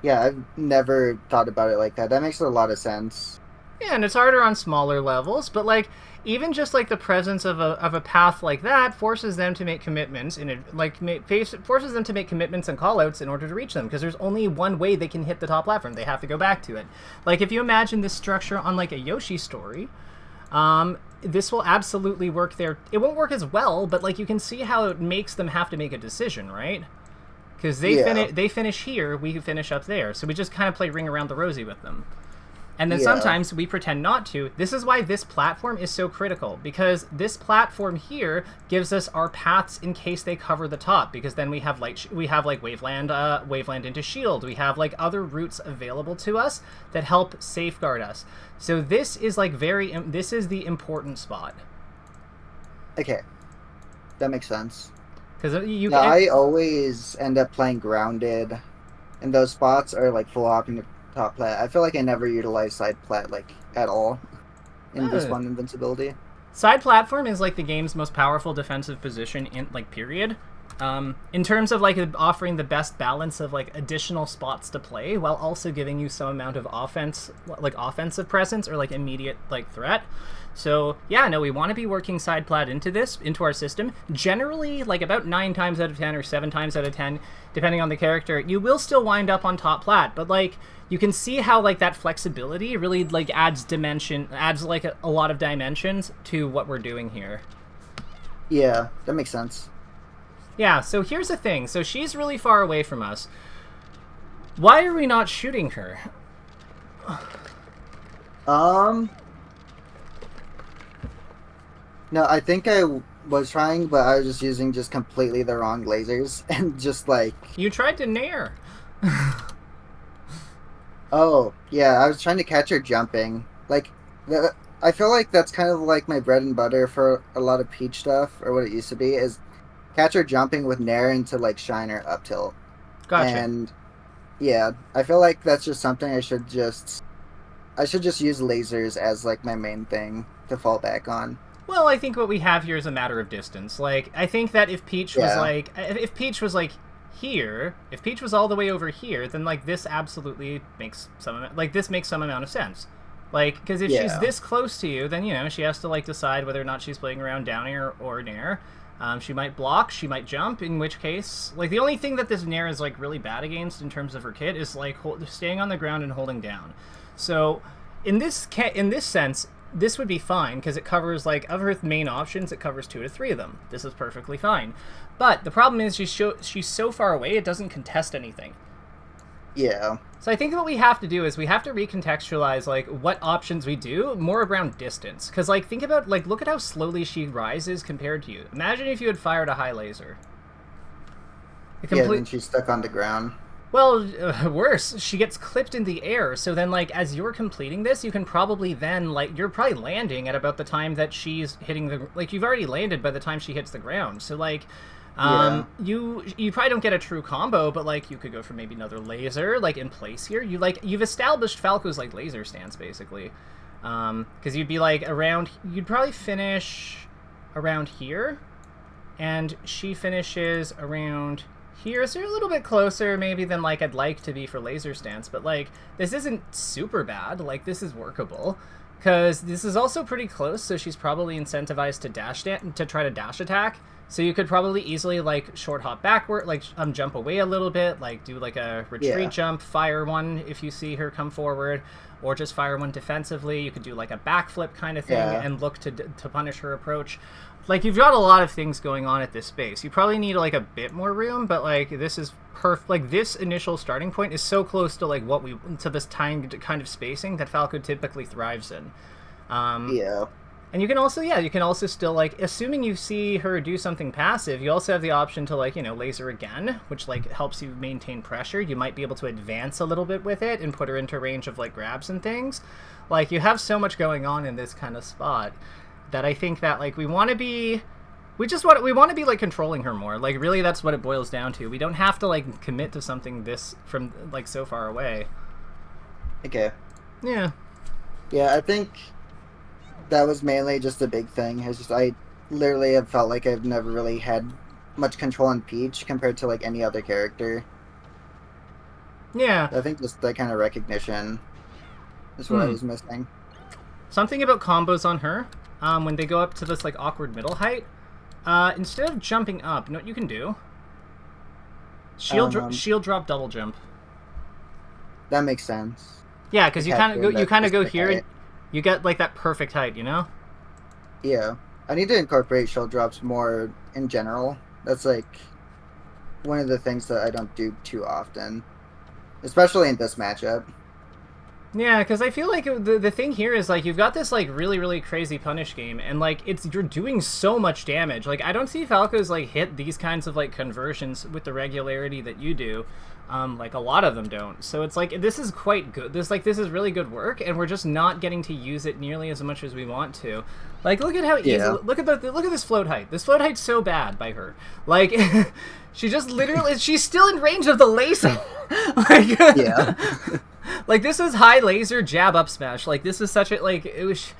Yeah, I've never thought about it like that. That makes a lot of sense. Yeah, and it's harder on smaller levels, but like even just like the presence of a path like that forces them to make commitments forces them to make commitments and callouts in order to reach them because there's only one way they can hit the top platform. They have to go back to it. Like if you imagine this structure on like a Yoshi story, this will absolutely work there. It won't work as well, but like you can see how it makes them have to make a decision, right? Because they finish here, we finish up there, so we just kind of play Ring Around the Rosie with them. And then sometimes we pretend not to. This is why this platform is so critical, because this platform here gives us our paths in case they cover the top, because then we have like Waveland into Shield. We have like other routes available to us that help safeguard us. So this is like this is the important spot. Okay. That makes sense. Because I always end up playing grounded in those spots or like full hopping the top plat. I feel like I never utilize side plat like at all in this one invincibility. Side platform is like the game's most powerful defensive position in like period. In terms of like offering the best balance of like additional spots to play while also giving you some amount of offensive presence or like immediate like threat. So yeah, no, we want to be working side plat into our system. Generally, like about 9 times out of 10 or 7 times out of 10, depending on the character, you will still wind up on top plat, but like you can see how like that flexibility really like adds like a lot of dimensions to what we're doing here. Yeah, that makes sense. Yeah, so here's the thing. So she's really far away from us. Why are we not shooting her? No, I think I was trying, but I was just using just completely the wrong lasers and just like... You tried to nair. Oh, yeah, I was trying to catch her jumping. Like, I feel like that's kind of like my bread and butter for a lot of Peach stuff, or what it used to be, is catch her jumping with nair into like shine her up tilt. Gotcha. And yeah, I feel like that's just something I should just use lasers as like my main thing to fall back on. Well, I think what we have here is a matter of distance. Like, I think that if Peach was like here, if Peach was all the way over here, then like this absolutely makes some amount of sense. Like, because if she's this close to you, then you know she has to like decide whether or not she's playing around down air or nair. She might block, she might jump, in which case, like, the only thing that this nair is, like, really bad against in terms of her kit is, like, staying on the ground and holding down. So, in this sense, this would be fine, because it covers, like, of her main options, it covers 2 to 3 of them. This is perfectly fine. But the problem is she's so far away, it doesn't contest anything. Yeah. So I think what we have to do is we have to recontextualize, like, what options we do more around distance. Because, like, think about, like, look at how slowly she rises compared to you. Imagine if you had fired a high laser. Then she's stuck on the ground. Well, worse, she gets clipped in the air. So then, like, as you're completing this, you can probably then, like, you're probably landing at about the time that she's hitting the... Like, you've already landed by the time she hits the ground. So, like... you probably don't get a true combo, but like you could go for maybe another laser like in place here. You've established Falco's like laser stance basically, because you'd be like you'd probably finish around here, and she finishes around here, so you're a little bit closer maybe than like I'd like to be for laser stance, but like this isn't super bad. Like this is workable. Because this is also pretty close, so she's probably incentivized to try to dash attack. So you could probably easily like short hop backward, like jump away a little bit, like do like a retreat jump, fire one if you see her come forward, or just fire one defensively. You could do like a backflip kind of thing and look to punish her approach. Like you've got a lot of things going on at this space. You probably need like a bit more room, but like this is perfect. Like this initial starting point is so close to like to this time kind of spacing that Falco typically thrives in. And you can also still like, assuming you see her do something passive, you also have the option to like, you know, laser again, which like helps you maintain pressure. You might be able to advance a little bit with it and put her into range of like grabs and things. Like you have so much going on in this kind of spot that I think that like we want to be we want to be like controlling her more. Like really, that's what it boils down to. We don't have to like commit to something this from like so far away. Okay. Yeah. Yeah, I think that was mainly just a big thing. It's just I literally have felt like I've never really had much control on Peach compared to like any other character. Yeah. I think just that kind of recognition is what I was missing. Something about combos on her, when they go up to this like awkward middle height, instead of jumping up, you know what you can do? Shield drop, double jump. That makes sense. Yeah, because you kind of go here, and you get like that perfect height, you know? Yeah, I need to incorporate shield drops more in general. That's like one of the things that I don't do too often, especially in this matchup. Yeah, because I feel like the thing here is like you've got this like really crazy punish game, and like you're doing so much damage. Like I don't see Falco's like hit these kinds of like conversions with the regularity that you do. Like a lot of them don't. So it's like this is quite good. This is really good work, and we're just not getting to use it nearly as much as we want to. Like look at how easy. Look at this float height. This float height's so bad by her. Like she just literally she's still in range of the laser. Like yeah. Like this is high laser jab up smash. Like this is such a like it was.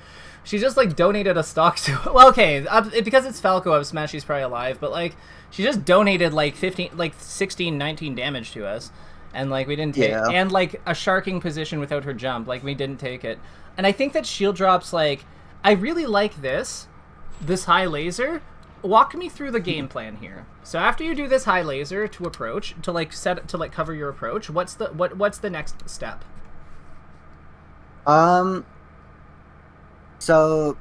She just like donated a stock to. Well, okay, because it's Falco up smash, she's probably alive. But like she just donated like 16, 19 damage to us, and like we didn't take. Yeah. And like a sharking position without her jump, like we didn't take it. And I think that shield drops like I really like this high laser. Walk me through the game plan here. So after you do this high laser to approach, to like cover your approach, what's the next step? So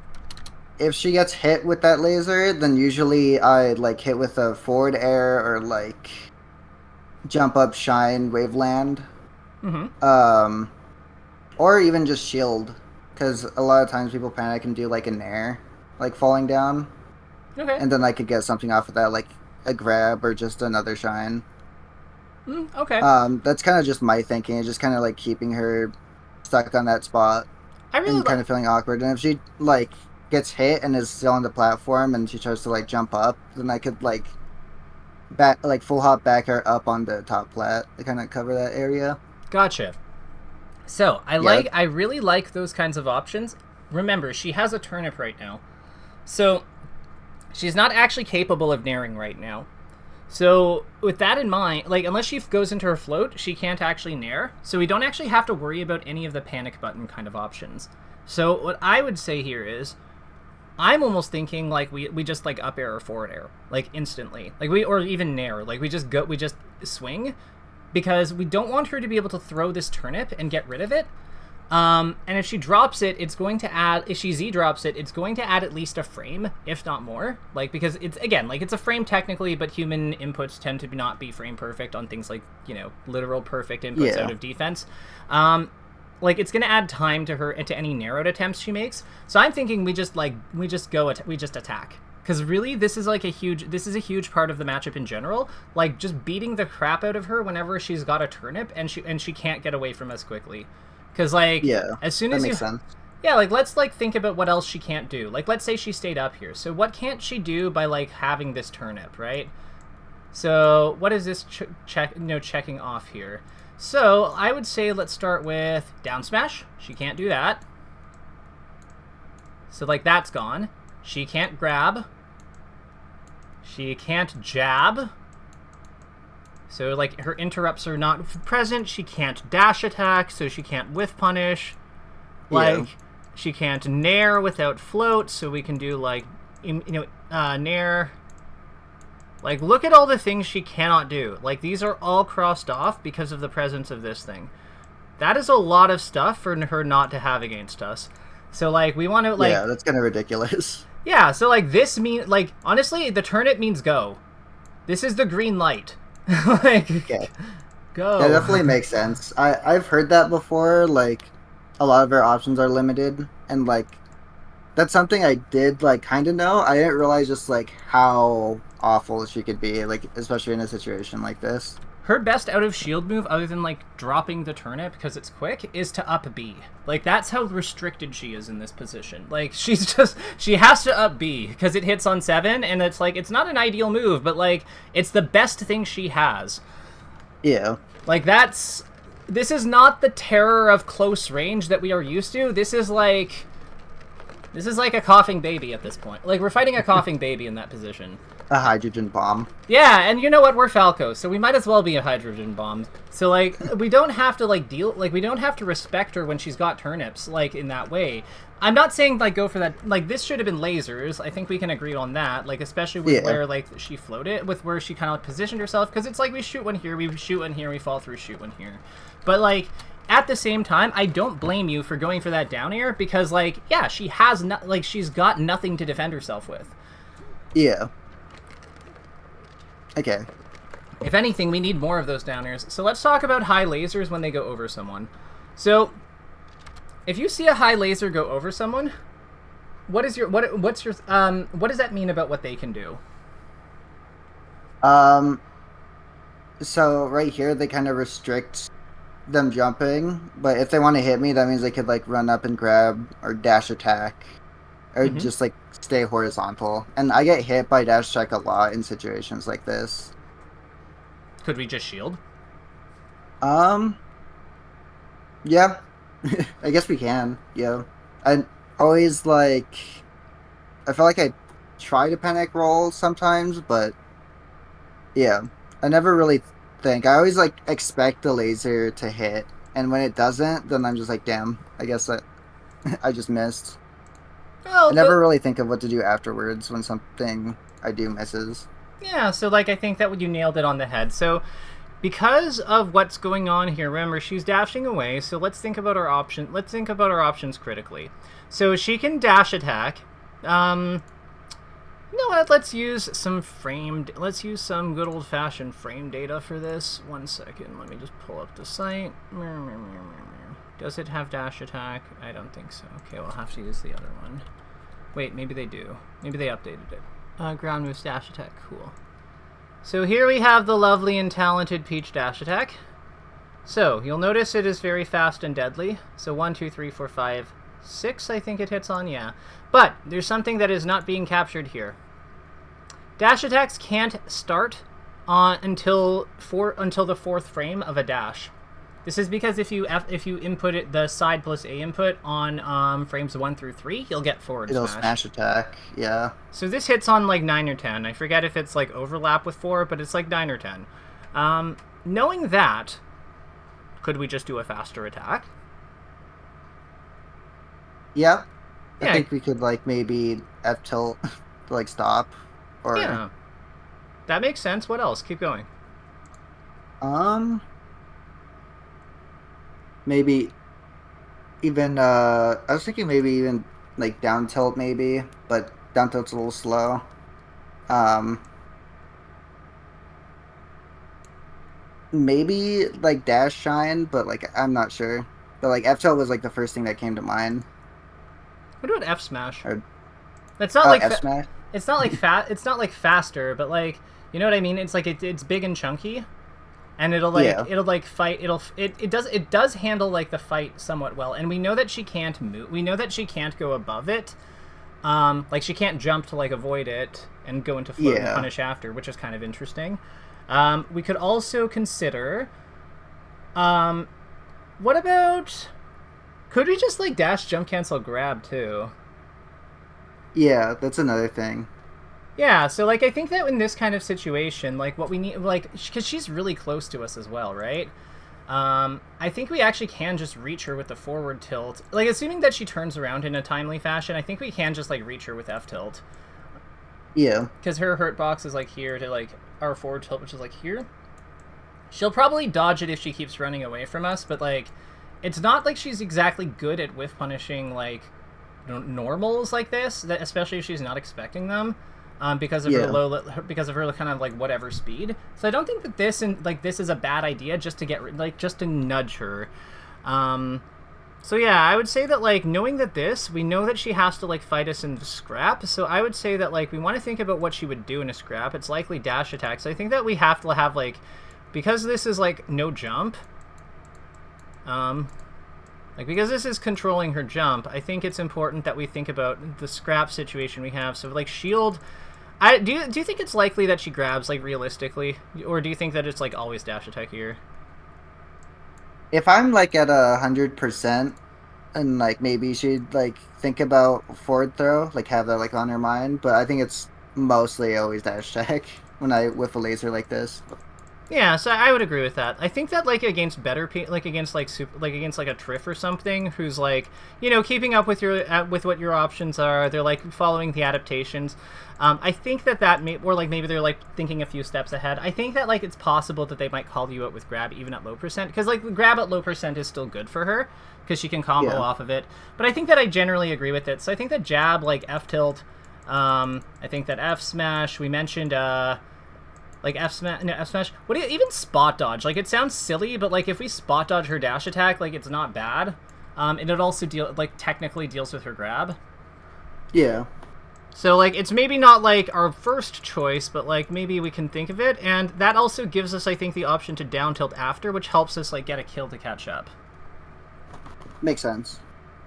if she gets hit with that laser, then usually I like hit with a forward air or like jump up shine waveland. Or even just shield, because a lot of times people panic and do like an air, like falling down. Okay. And then I could get something off of that, like a grab or just another shine. Okay. That's kind of just my thinking. It's just kind of like keeping her stuck on that spot. And kind of feeling awkward. And if she like gets hit and is still on the platform and she tries to like jump up, then I could like full hop back her up on the top plat to kind of cover that area. Gotcha. So I really like those kinds of options. Remember, she has a turnip right now, so she's not actually capable of naring right now. So with that in mind, like unless she goes into her float, she can't actually nair. So we don't actually have to worry about any of the panic button kind of options. So what I would say here is, I'm almost thinking like we just like up air or forward air like instantly, like or even nair, like we just swing, because we don't want her to be able to throw this turnip and get rid of it. And if she drops it, it's going to add, if she Z drops it, it's going to add at least a frame, if not more. Like, because it's, again, like, it's a frame technically, but human inputs tend to not be frame perfect on things like, you know, literal perfect inputs out of defense. Like, it's going to add time to her, to any narrowed attempts she makes. So I'm thinking we just attack. Because really, this is a huge part of the matchup in general. Like, just beating the crap out of her whenever she's got a turnip and she can't get away from us quickly. Because, like, as soon as makes sense. Yeah, like, let's, like, think about what else she can't do. Like, let's say she stayed up here. So what can't she do by, like, having this turnip, right? So what is this checking off here? So I would say let's start with down smash. She can't do that. So, like, that's gone. She can't grab. She can't jab. So, like, her interrupts are not present. She can't dash attack, so she can't whiff punish. Like, she can't nair without float, so we can do, like, nair. Like, look at all the things she cannot do. Like, these are all crossed off because of the presence of this thing. That is a lot of stuff for her not to have against us. So, like, we want to, like... Yeah, that's kind of ridiculous. Yeah, so, like, this means... Like, honestly, the turnip means go. This is the green light. Like, okay. Go. That definitely makes sense. I've heard that before, like, a lot of our options are limited, and, like, that's something I did, like, kind of know. I didn't realize just, like, how awful she could be, like, especially in a situation like this. her best out of shield move, other than like dropping the turnip because it's quick, is to up B. Like, that's how restricted she is in this position. Like, she has to up B because it hits on 7, and it's like, it's not an ideal move, but like, it's the best thing she has. Yeah. Like, this is not the terror of close range that we are used to. This is like a coughing baby at this point. Like, we're fighting a coughing baby in that position. A hydrogen bomb. Yeah, and you know what? We're Falco, so we might as well be a hydrogen bomb. So, like, we don't have to, like, we don't have to respect her when she's got turnips, like, in that way. I'm not saying, like, go for that. Like, this should have been lasers. I think we can agree on that. Like, especially with where, like, she floated, with where she kind of positioned herself. Because it's like, we shoot one here, we shoot one here, we fall through, shoot one here. But, like, at the same time, I don't blame you for going for that down air. Because, like, yeah, she has, she's got nothing to defend herself with. Yeah. Okay. If anything, we need more of those down airs. So let's talk about high lasers when they go over someone. So, if you see a high laser go over someone, what does that mean about what they can do? So right here they kind of restrict them jumping, but if they want to hit me, that means they could like run up and grab or dash attack, or just like stay horizontal. And I get hit by dash attack a lot in situations like this. Could we just shield? Yeah. I guess we can. Yeah. I always I feel like I try to panic roll sometimes, but yeah. I never really think. I always like expect the laser to hit, and when it doesn't, then I'm just like, damn, I guess that I just missed. Well, I never really think of what to do afterwards when something I do misses. Yeah, so like I think that you nailed it on the head. So because of what's going on here, remember she's dashing away, so let's think about our option. Let's think about our options critically. So she can dash attack. You know what? Let's use some good old-fashioned frame data for this. 1 second. Let me just pull up the site. Does it have dash attack? I don't think so. Okay, we'll have to use the other one. Wait, maybe they do. Maybe they updated it. Ground moves dash attack. Cool. So here we have the lovely and talented Peach dash attack. So you'll notice it is very fast and deadly. So 1, 2, 3, 4, 5, 6. I think it hits on. Yeah. But there's something that is not being captured here. Dash attacks can't start until the 4th frame of a dash. This is because if you input it the side plus A input on frames 1 through 3, you'll get forward smash. It'll smash attack, yeah. So this hits on like 9 or 10. I forget if it's like overlap with 4, but it's like 9 or 10. Knowing that, could we just do a faster attack? Yeah. I think we could like maybe F tilt to like stop. Or yeah. That makes sense. What else? Keep going. Maybe even I was thinking maybe even like down tilt maybe, but down tilt's a little slow. Maybe like dash shine, but like I'm not sure. But like F tilt was like the first thing that came to mind. What about F smash? Or, That's not like F smash. It's not like it's not like faster, but like, you know what I mean? It's like it's big and chunky. And it'll like fight. It does handle like the fight somewhat well. And we know that she can't move. We know that she can't go above it. Like she can't jump to like avoid it and go into float and punish after, which is kind of interesting. We could also consider. What about? Could we just like dash, jump, cancel, grab too? Yeah, that's another thing. Yeah, so, like, I think that in this kind of situation, like, what we need, like, because she's really close to us as well, right? I think we actually can just reach her with the forward tilt. Like, assuming that she turns around in a timely fashion, I think we can just, like, reach her with F tilt. Yeah. Because her hurt box is, like, here to, like, our forward tilt, which is, like, here. She'll probably dodge it if she keeps running away from us, but, like, it's not like she's exactly good at whiff punishing, like, normals like this, especially if she's not expecting them. Because of her kind of like whatever speed. So I don't think that this is a bad idea just to nudge her. So yeah, I would say that like knowing that we know that she has to like fight us in the scrap. So I would say that like we want to think about what she would do in a scrap. It's likely dash attacks. So I think that we have to have like because this is like no jump, like because this is controlling her jump, I think it's important that we think about the scrap situation we have. So like shield, do you think it's likely that she grabs, like, realistically, or do you think that it's like always dash attack here? If I'm like at 100%, and like maybe she'd like think about forward throw, like have that like on her mind. But I think it's mostly always dash attack when I whiff a laser like this. Yeah, so I would agree with that. I think that like against better like against like against like a Triff or something, who's like, you know, keeping up with your with what your options are, they're like following the adaptations. I think that may, or like maybe they're like thinking a few steps ahead. I think that like it's possible that they might call you out with grab even at low percent, because like grab at low percent is still good for her because she can combo off of it. But I think that I generally agree with it. So I think that jab, like F tilt, I think that F smash. We mentioned like F smash, no, F smash. What do you, even spot dodge? Like, it sounds silly, but like if we spot dodge her dash attack, like it's not bad. And it also technically deals with her grab. Yeah. So like it's maybe not like our first choice, but like maybe we can think of it, and that also gives us, I think, the option to down tilt after, which helps us like get a kill to catch up. Makes sense.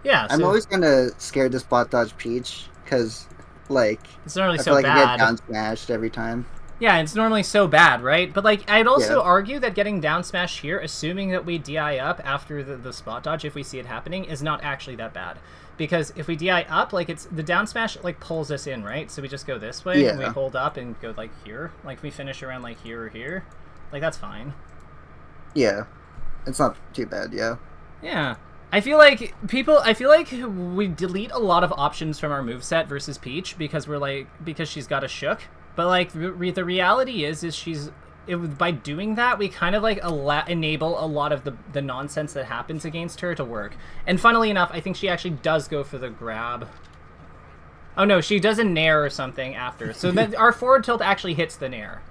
Yeah. So I'm always kind of scared to spot dodge Peach because like it's not really I so feel like bad. I get down smashed every time. Yeah, it's normally so bad, right? But like, I'd also argue that getting down smash here, assuming that we DI up after the spot dodge, if we see it happening, is not actually that bad. Because if we DI up, like it's the down smash like pulls us in, right? So we just go this way and we hold up and go like here. Like if we finish around like here or here, like that's fine. Yeah, it's not too bad. Yeah. Yeah. I feel like we delete a lot of options from our moveset versus Peach because because she's got a shook. But like the reality is by doing that, we kind of like enable a lot of the nonsense that happens against her to work. And funnily enough, I think she actually does go for the grab. Oh no, she does a nair or something after. So that our forward tilt actually hits the nair.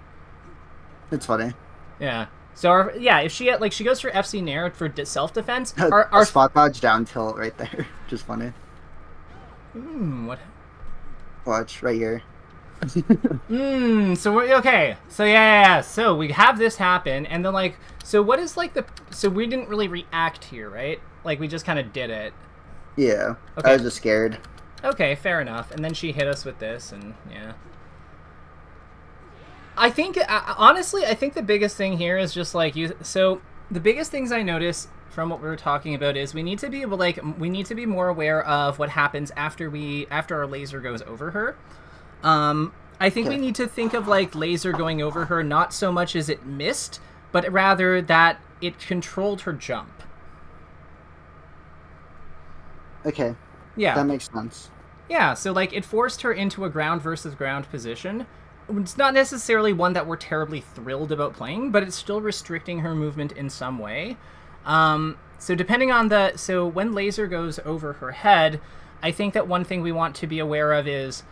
It's funny. Yeah. So if she she goes for FC nair for self defense, our spot dodge down tilt right there. Just funny. What? Watch right here. So we're okay. So yeah. So we have this happen, and then like, so what is like so we didn't really react here, right? Like we just kind of did it. Yeah. Okay. I was just scared. Okay, fair enough. And then she hit us with this, and yeah. I think honestly, I think the biggest thing here is just like so the biggest things I notice from what we were talking about is we need to be more aware of what happens after our laser goes over her. I think we need to think of like laser going over her not so much as it missed, but rather that it controlled her jump. Okay. Yeah. That makes sense. Yeah, so like it forced her into a ground versus ground position. It's not necessarily one that we're terribly thrilled about playing, but it's still restricting her movement in some way. So depending on so when laser goes over her head, I think that one thing we want to be aware of is,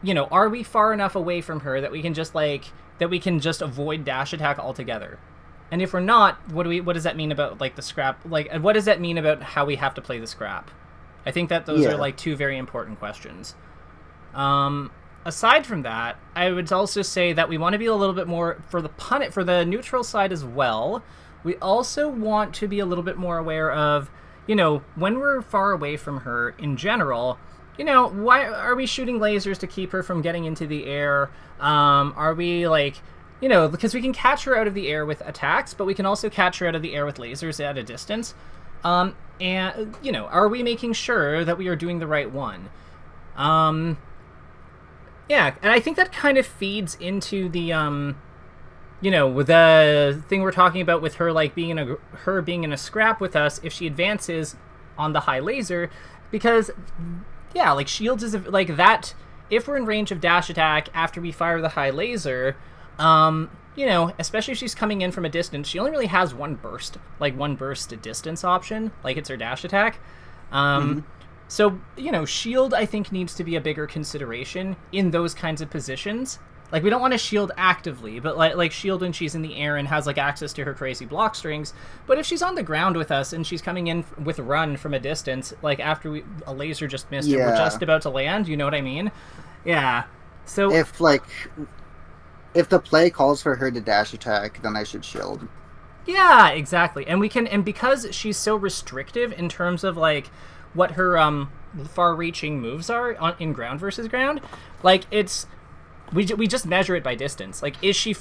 you know, are we far enough away from her that we can just avoid dash attack altogether? And if we're not, what does that mean about like the scrap? Like, what does that mean about how we have to play the scrap? I think that those are like two very important questions. Aside from that, I would also say that we want to be a little bit more for the neutral side as well. We also want to be a little bit more aware of, you know, when we're far away from her in general, you know, why are we shooting lasers to keep her from getting into the air? Are we like, you know, because we can catch her out of the air with attacks, but we can also catch her out of the air with lasers at a distance. And, you know, are we making sure that we are doing the right one? Yeah, and I think that kind of feeds into the, you know, the thing we're talking about with her, like, being in a scrap with us if she advances on the high laser, because, yeah, like, shields is, like, that, if we're in range of dash attack after we fire the high laser, you know, especially if she's coming in from a distance, she only really has one burst distance option, like, it's her dash attack. So, you know, shield, I think, needs to be a bigger consideration in those kinds of positions. Like, we don't want to shield actively, but like shield when she's in the air and has like access to her crazy block strings. But if she's on the ground with us and she's coming in with run from a distance, like after a laser just missed her, we're just about to land, you know what I mean? Yeah. So if like if the play calls for her to dash attack, then I should shield. Yeah, exactly. And we can, and because she's so restrictive in terms of like what her far-reaching moves are in ground versus ground, like it's we just measure it by distance. Like, is she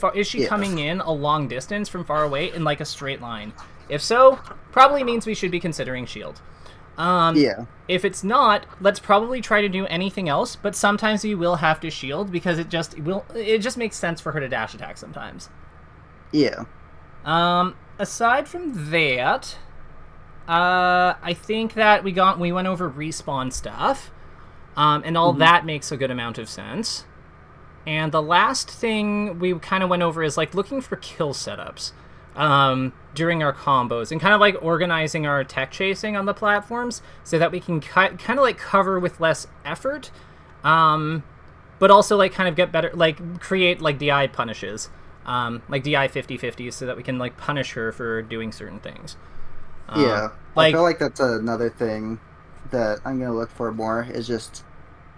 coming in a long distance from far away in like a straight line? If so, probably means we should be considering shield. Yeah. If it's not, let's probably try to do anything else. But sometimes we will have to shield because it just makes sense for her to dash attack sometimes. Yeah. Aside from that, I think that we went over respawn stuff, and all that makes a good amount of sense. And the last thing we kind of went over is like looking for kill setups during our combos and kind of like organizing our tech chasing on the platforms so that we can kind of like cover with less effort, but also like kind of get better, like create like DI punishes. Like DI 50/50 so that we can like punish her for doing certain things. Yeah. Like, I feel like that's another thing that I'm going to look for more is just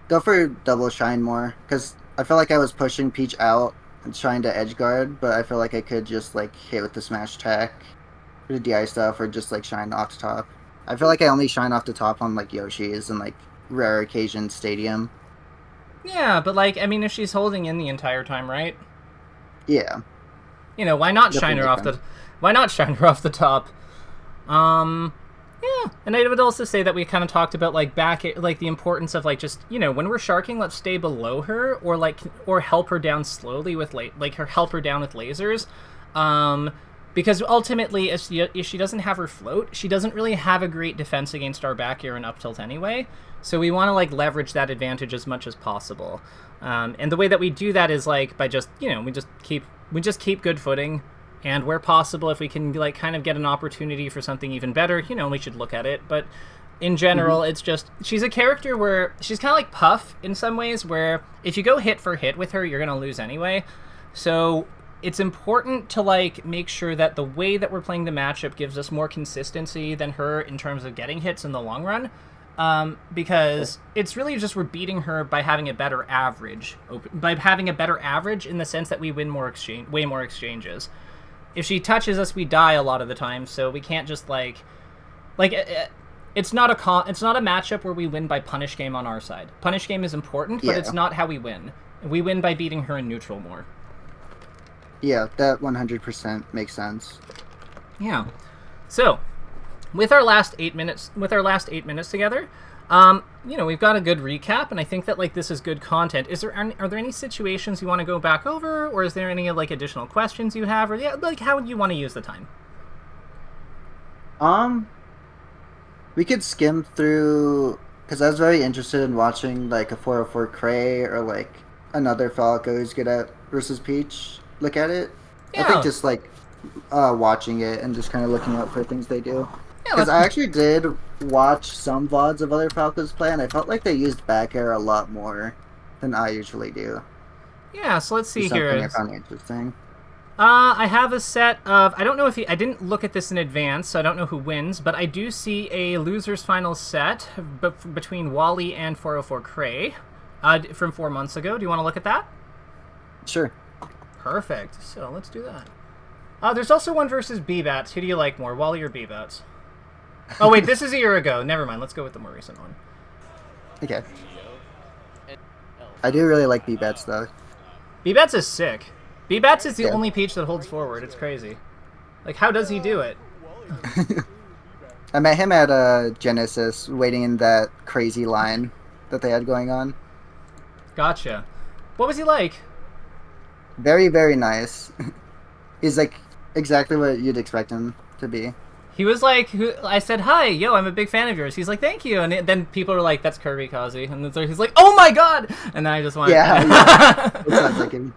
go for double shine more. Because I feel like I was pushing Peach out and trying to edge guard, but I feel like I could just like hit with the smash attack for the DI stuff or just like shine off the top. I feel like I only shine off the top on like Yoshi's and like rare occasion stadium. yeah, but like, I mean, if she's holding in the entire time, right? Yeah. You know, why not shine her off the top? Yeah, and I would also say that we kind of talked about like like the importance of like just, you know, when we're sharking, let's stay below her or help her down slowly with help her down with lasers, because ultimately if she doesn't have her float, she doesn't really have a great defense against our back air and up tilt anyway. So we want to like leverage that advantage as much as possible, and the way that we do that is like by just, you know, we just keep good footing. And where possible, if we can like kind of get an opportunity for something even better, you know, we should look at it. But in general, it's just, she's a character where she's kind of like Puff in some ways, where if you go hit for hit with her, you're going to lose anyway. So it's important to like make sure that the way that we're playing the matchup gives us more consistency than her in terms of getting hits in the long run. Because it's really just we're beating her by having a better average. By having a better average in the sense that we win way more exchanges. If she touches us, we die a lot of the time, so we can't just it's not a matchup where we win by punish game on our side. Punish game is important, but it's not how we win. We win by beating her in neutral more. Yeah, that 100% makes sense. Yeah. So, with our last 8 minutes together, you know, we've got a good recap, and I think that like this is good content. Are there any situations you want to go back over, or is there any like additional questions you have, or like how would you want to use the time? We could skim through because I was very interested in watching like a 404 Cray or like another Falco who's good at versus Peach. Look at it. Yeah. I think just like watching it and just kind of looking out for things they do. Yeah, because I actually did watch some VODs of other Falcons play, and I felt like they used back air a lot more than I usually do. Yeah, so let's see here. Something I found interesting. I have a set of, I don't know if I didn't look at this in advance, so I don't know who wins, but I do see a losers final set between Wally and 404 Cray from 4 months ago. Do you want to look at that? Sure. Perfect. So let's do that. There's also one versus B-Bats. Who do you like more, Wally or B-Bats? Oh, wait, this is a year ago. Never mind. Let's go with the more recent one. Okay. I do really like B-Bats, though. B-Bats is sick. B-Bats is the only Peach that holds forward. It's crazy. Like, how does he do it? I met him at Genesis, waiting in that crazy line that they had going on. Gotcha. What was he like? Very, very nice. He's like exactly what you'd expect him to be. He was like, I said, hi, yo, I'm a big fan of yours. He's like, thank you. And then people are like, that's KirbyKaze. And then he's like, oh my god! And then I just went, yeah. It sounds like him.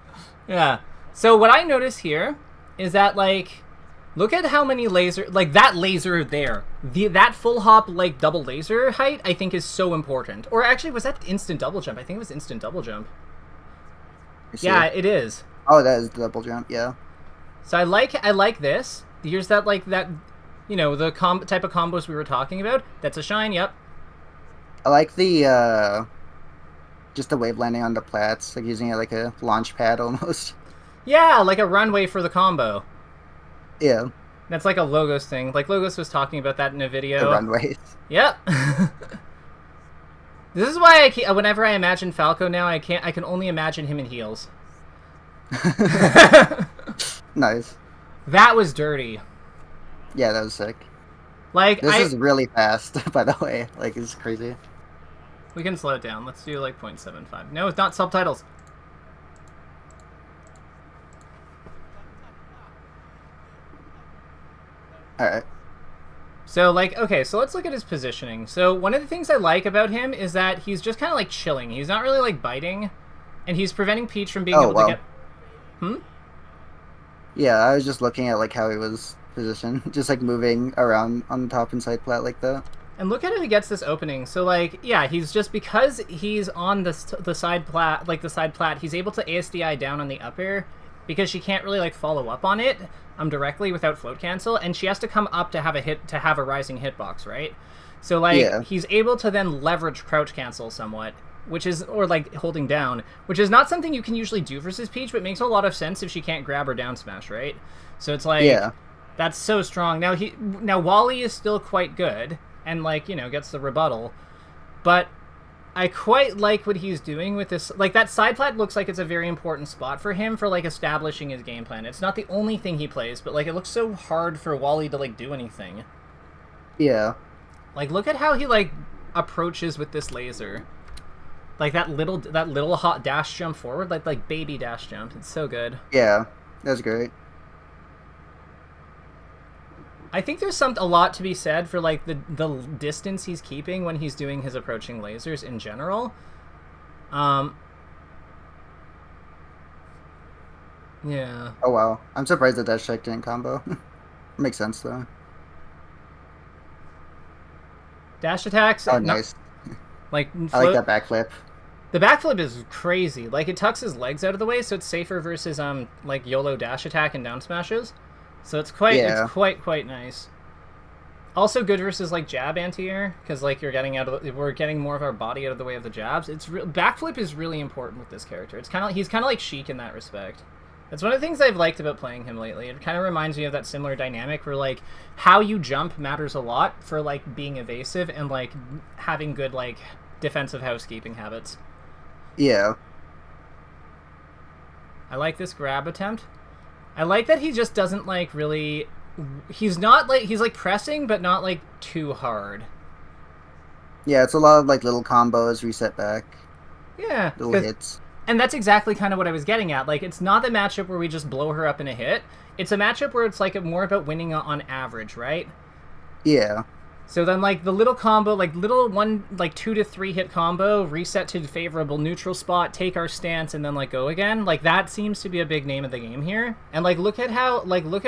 Yeah. So what I notice here is that, like, look at how many laser, like, that laser there. That full hop, like, double laser height, I think is so important. Or actually, was that instant double jump? I think it was instant double jump. Yeah, it is. Oh, that is double jump, yeah. So I like this. Here's that, like, that, you know, the type of combos we were talking about. That's a shine, yep. I like the, just the wave landing on the plats, like using it like a launch pad almost. Yeah, like a runway for the combo. Yeah, That's like a Logos thing. Like Logos was talking about that in a the video. runways. Yep. This is why whenever I imagine Falco now, I can only imagine him in heels. Nice. That was dirty. Yeah, that was sick. Like This is really fast, by the way. Like, it's crazy. we can slow it down. Let's do like 0.75. No, it's not subtitles. All right. So, like, okay, so let's look at his positioning. So, one of the things I like about him is that he's just kind of, like, chilling. He's not really, like, biting. And he's preventing Peach from being able to get... Yeah, I was just looking at, like, how he was positioned. Just, like, moving around on the top and side plat like that. And look at how he gets this opening. So, like, yeah, he's just... Because he's on the side plat, like, the side plat, he's able to ASDI down on the up air because she can't really, like, follow up on it directly without float cancel, and she has to come up to have a rising hitbox, right? So, like, he's able to then leverage crouch cancel somewhat, which is, or like holding down, which is not something you can usually do versus Peach, but makes a lot of sense if she can't grab her down smash, right? So it's like, that's so strong. Now Wally is still quite good, and like, you know, gets the rebuttal, but I quite like what he's doing with this. Like, that side plat looks like it's a very important spot for him for, like, establishing his game plan. It's not the only thing he plays, but, like, it looks so hard for Wally to, like, do anything. Yeah. Like, look at how he, like, approaches with this laser. Like, that little hot dash jump forward, like baby dash jump. It's so good. Yeah, that's great. I think there's a lot to be said for, like, the distance he's keeping when he's doing his approaching lasers in general. Yeah. Oh, wow. I'm surprised that check didn't combo. Makes sense, though. Dash attacks. Oh, nice. Like, I like that backflip. The backflip is crazy. Like, it tucks his legs out of the way, so it's safer versus, like, YOLO dash attack and down smashes. So it's quite nice. Also good versus, like, jab anti-air, because, like, we're getting more of our body out of the way of the jabs. Backflip is really important with this character. He's kind of like Sheik in that respect. That's one of the things I've liked about playing him lately. It kind of reminds me of that similar dynamic where, like, how you jump matters a lot for, like, being evasive and, like, having good, like, defensive housekeeping habits. Yeah. I like this grab attempt. I like that he just doesn't, like, really... He's not, like... He's, like, pressing, but not, like, too hard. Yeah, it's a lot of, like, little combos, reset back. Yeah. Little hits. And that's exactly kind of what I was getting at. Like, it's not the matchup where we just blow her up in a hit. It's a matchup where it's, like, more about winning on average, right? Yeah. So then, like, the little combo, like, 2 to 3 hit combo, reset to favorable neutral spot, take our stance, and then, like, go again. Like, that seems to be a big name of the game here. And, like, look at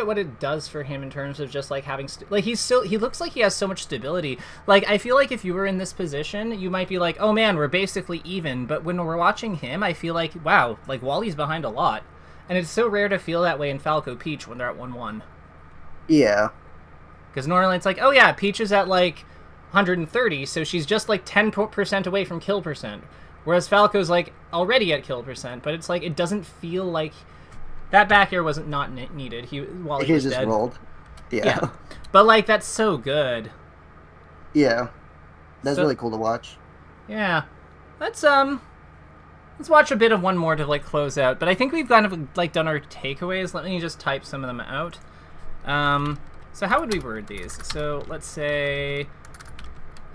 what it does for him in terms of just, like, having... he looks like he has so much stability. Like, I feel like if you were in this position, you might be like, oh, man, we're basically even. But when we're watching him, I feel like, wow, like, Wally's behind a lot. And it's so rare to feel that way in Falco Peach when they're at 1-1. Yeah. Because normally it's like, oh yeah, Peach is at like 130, so she's just like 10% away from kill percent. Whereas Falco's like already at kill percent, but it's like, it doesn't feel like... That back air wasn't not needed. He was just dead. Rolled. Yeah. But like, that's so good. Yeah. That's really cool to watch. Yeah. Let's watch a bit of one more to like close out. But I think we've kind of like done our takeaways. Let me just type some of them out. So how would we word these? So let's say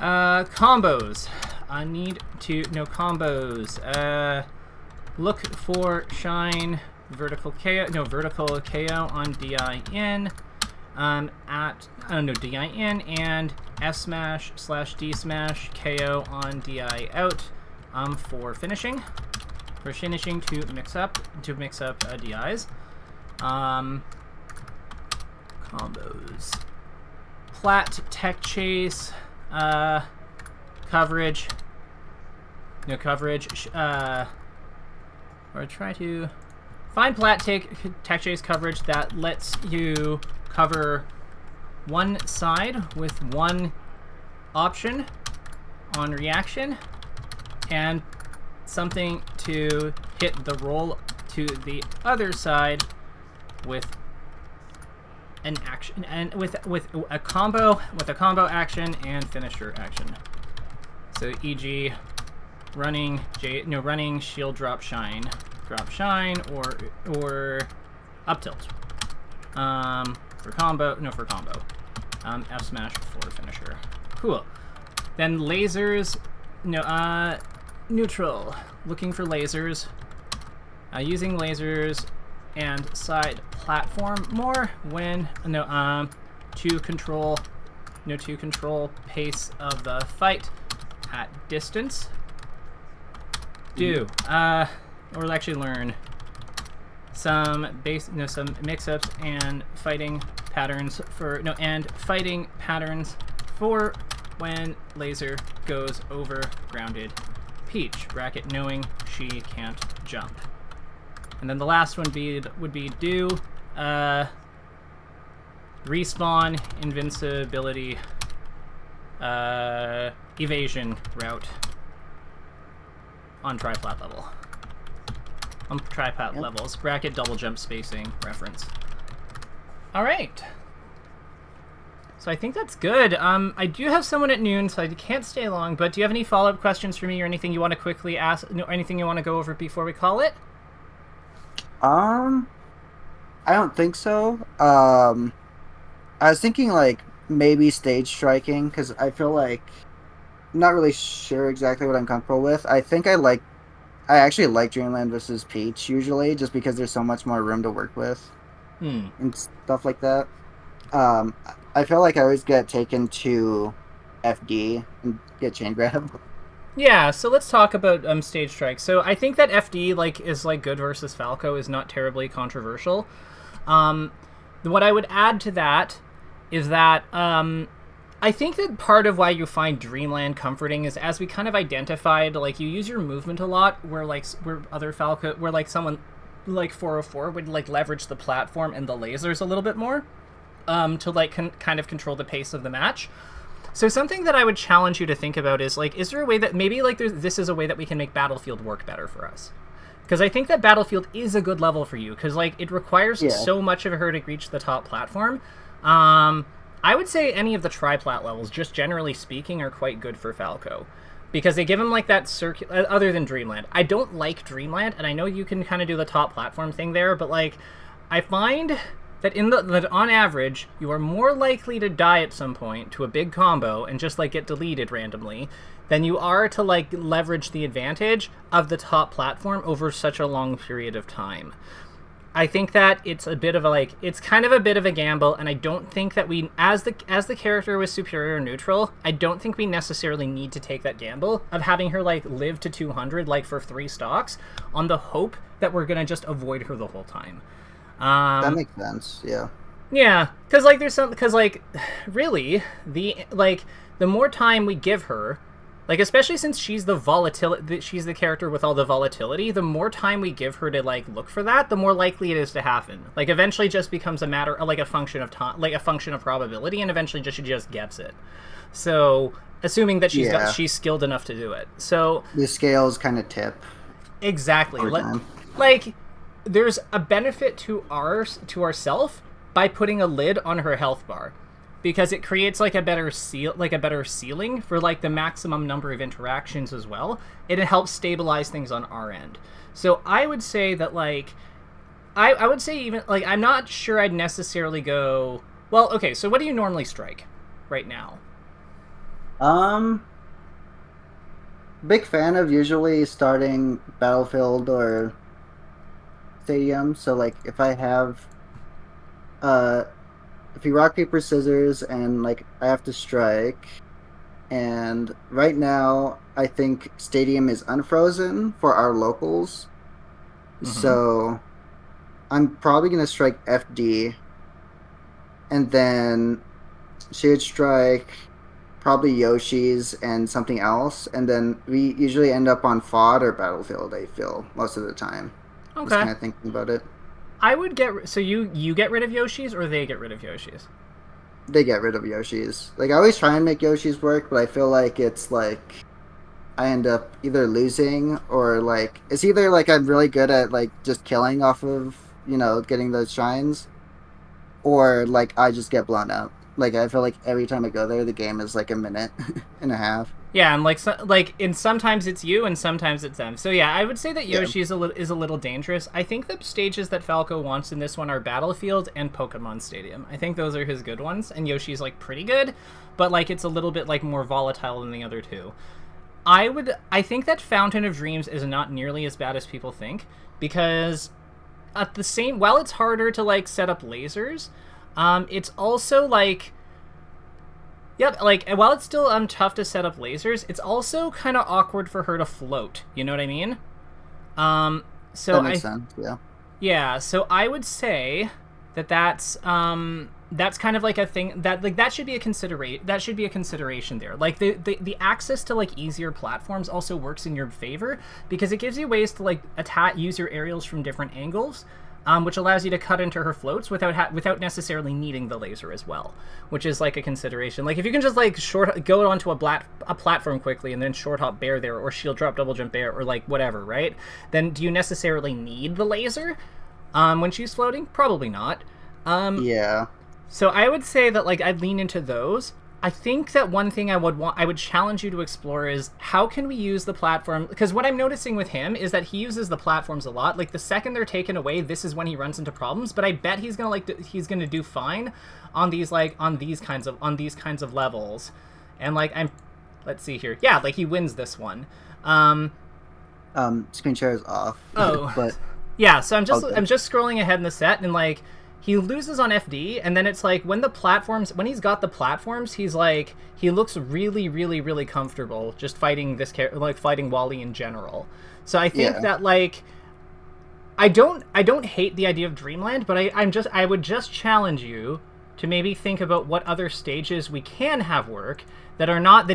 combos. I need to know combos. Look for shine vertical KO on DIN DIN and F smash / D smash KO on DI out for finishing. For finishing to mix up DIs. Combos. Plat, tech chase, coverage. No coverage. Or try to find plat, tech chase coverage that lets you cover one side with one option on reaction, and something to hit the roll to the other side with an action and with a combo action and finisher action. So e.g. running shield drop shine or up tilt. For combo. F smash for finisher. Cool. Then lasers. Neutral. Looking for lasers. Using lasers and side platform more when to control pace of the fight at distance. Or actually learn some some mix-ups and fighting patterns for when laser goes over grounded Peach, bracket knowing she can't jump. And then the last one would be do respawn invincibility evasion route on triplat level. On triplat levels, bracket double jump spacing reference. All right. So I think that's good. I do have someone at noon, so I can't stay long, but do you have any follow-up questions for me or anything you want to quickly ask, anything you want to go over before we call it? I don't think so. I was thinking like maybe stage striking, because I feel like I'm not really sure exactly what I'm comfortable with. I actually like Dreamland versus Peach usually, just because there's so much more room to work with and stuff like that. I feel like I always get taken to FD and get chain grab. Yeah, so let's talk about stage strike. So I think that FD is good versus Falco is not terribly controversial. What I would add to that is that I think that part of why you find Dreamland comforting is, as we kind of identified, you use your movement a lot, where other Falco, where someone like 404 would leverage the platform and the lasers a little bit more to kind of control the pace of the match. So something that I would challenge you to think about is is there a way that maybe this is a way that we can make Battlefield work better for us? Because I think that Battlefield is a good level for you, because it requires so much of her to reach the top platform. I would say any of the triplat levels, just generally speaking, are quite good for Falco, because they give him that circular. Other than Dreamland, I don't like Dreamland, and I know you can kind of do the top platform thing there, but I find that that on average you are more likely to die at some point to a big combo and just get deleted randomly than you are to leverage the advantage of the top platform over such a long period of time. I think that it's a bit of it's kind of a bit of a gamble, and I don't think that we, as the character with superior neutral, I don't think we necessarily need to take that gamble of having her live to 200 for 3 stocks on the hope that we're gonna just avoid her the whole time. That makes sense. Yeah. Yeah, because really the more time we give her, especially since she's the volatility, she's the character with all the volatility, the more time we give her to look for that, the more likely it is to happen. Eventually just becomes a matter of a function of time, a function of probability, and eventually she just gets it. So assuming that she's skilled enough to do it. So the scales kind of tip. Exactly. There's a benefit to ourself by putting a lid on her health bar, because it creates a better ceiling for the maximum number of interactions as well. It helps stabilize things on our end. So I would say that I would say even I'm not sure I'd necessarily go, well, okay, so what do you normally strike right now? Big fan of usually starting Battlefield or Stadium. So if I have if you rock paper scissors and I have to strike, and right now I think Stadium is unfrozen for our locals, so I'm probably gonna strike FD, and then she would strike probably Yoshi's and something else, and then we usually end up on FOD or Battlefield, I feel, most of the time. Okay. Just kind of thinking about it. I would so you get rid of Yoshi's, or they get rid of Yoshi's? They get rid of Yoshi's. I always try and make Yoshi's work, but I feel like it's I end up either losing or like it's either like I'm really good at like just killing off of getting those shrines, or like I just get blown up. Like I feel like every time I go there, the game is like a minute and a half. Yeah, and and sometimes it's you and sometimes it's them. So yeah, I would say that Yeah, Yoshi is a little dangerous. I think the stages that Falco wants in this one are Battlefield and Pokemon Stadium. I think those are his good ones, and Yoshi's like pretty good, but like it's a little bit like more volatile than the other two. I think that Fountain of Dreams is not nearly as bad as people think, because at the same while it's harder to like set up lasers, it's also like yep, like while it's still tough to set up lasers, it's also kind of awkward for her to float. You know what I mean? So that makes sense. Yeah. yeah, so I would say that that's kind of like a thing that like that should be a consideration there. Like the access to like easier platforms also works in your favor because it gives you ways to like use your aerials from different angles. Which allows you to cut into her floats without necessarily needing the laser as well, which is like a consideration. Like if you can just like go onto a platform quickly and then short hop bear there, or shield drop double jump bear, or like whatever, right? Then do you necessarily need the laser when she's floating? Probably not. Yeah. So I would say that like I'd lean into those. I think that one thing I would challenge you to explore is how can we use the platform, because what I'm noticing with him is that he uses the platforms a lot. Like the second they're taken away, this is when he runs into problems, but I bet he's going to do fine on these kinds of levels. And like let's see here. Yeah, like he wins this one. Screen share is off. Oh. But yeah, so I'm just scrolling ahead in the set, and like he loses on FD, and then it's like when he's got the platforms, he's like he looks really, really, really comfortable just fighting fighting Wally in general. So I think that like I don't hate the idea of Dreamland, but I would just challenge you to maybe think about what other stages we can have work that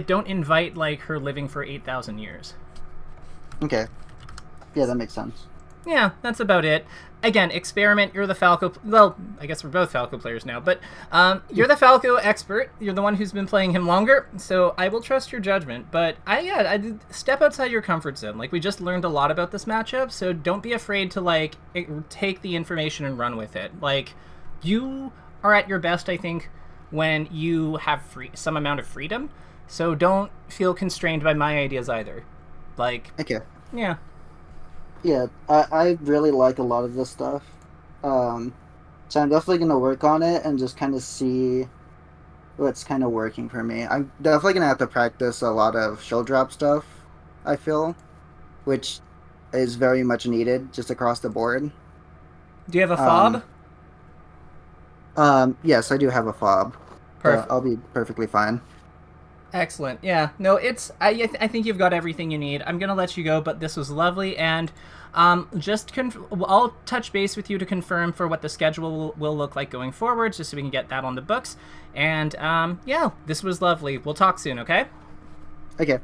don't invite like her living for 8,000 years. okay. Yeah, that makes sense. Yeah, that's about it. Again, experiment. You're the Falco. Well, I guess we're both Falco players now, but you're the Falco expert. You're the one who's been playing him longer, so I will trust your judgment. But I step outside your comfort zone. Like we just learned a lot about this matchup, so don't be afraid to like take the information and run with it. Like you are at your best, I think, when you have some amount of freedom. So don't feel constrained by my ideas either. Like Okay. yeah. Yeah, I really like a lot of this stuff. So I'm definitely going to work on it and just kind of see what's kind of working for me. I'm definitely going to have to practice a lot of shield drop stuff, I feel, which is very much needed just across the board. Do you have a fob? Yes, I do have a fob. Perfect. I'll be perfectly fine. Excellent. Yeah. No, I think you've got everything you need. I'm going to let you go, but this was lovely. And I'll touch base with you to confirm for what the schedule will look like going forward, just so we can get that on the books. And yeah, this was lovely. We'll talk soon, okay? Okay.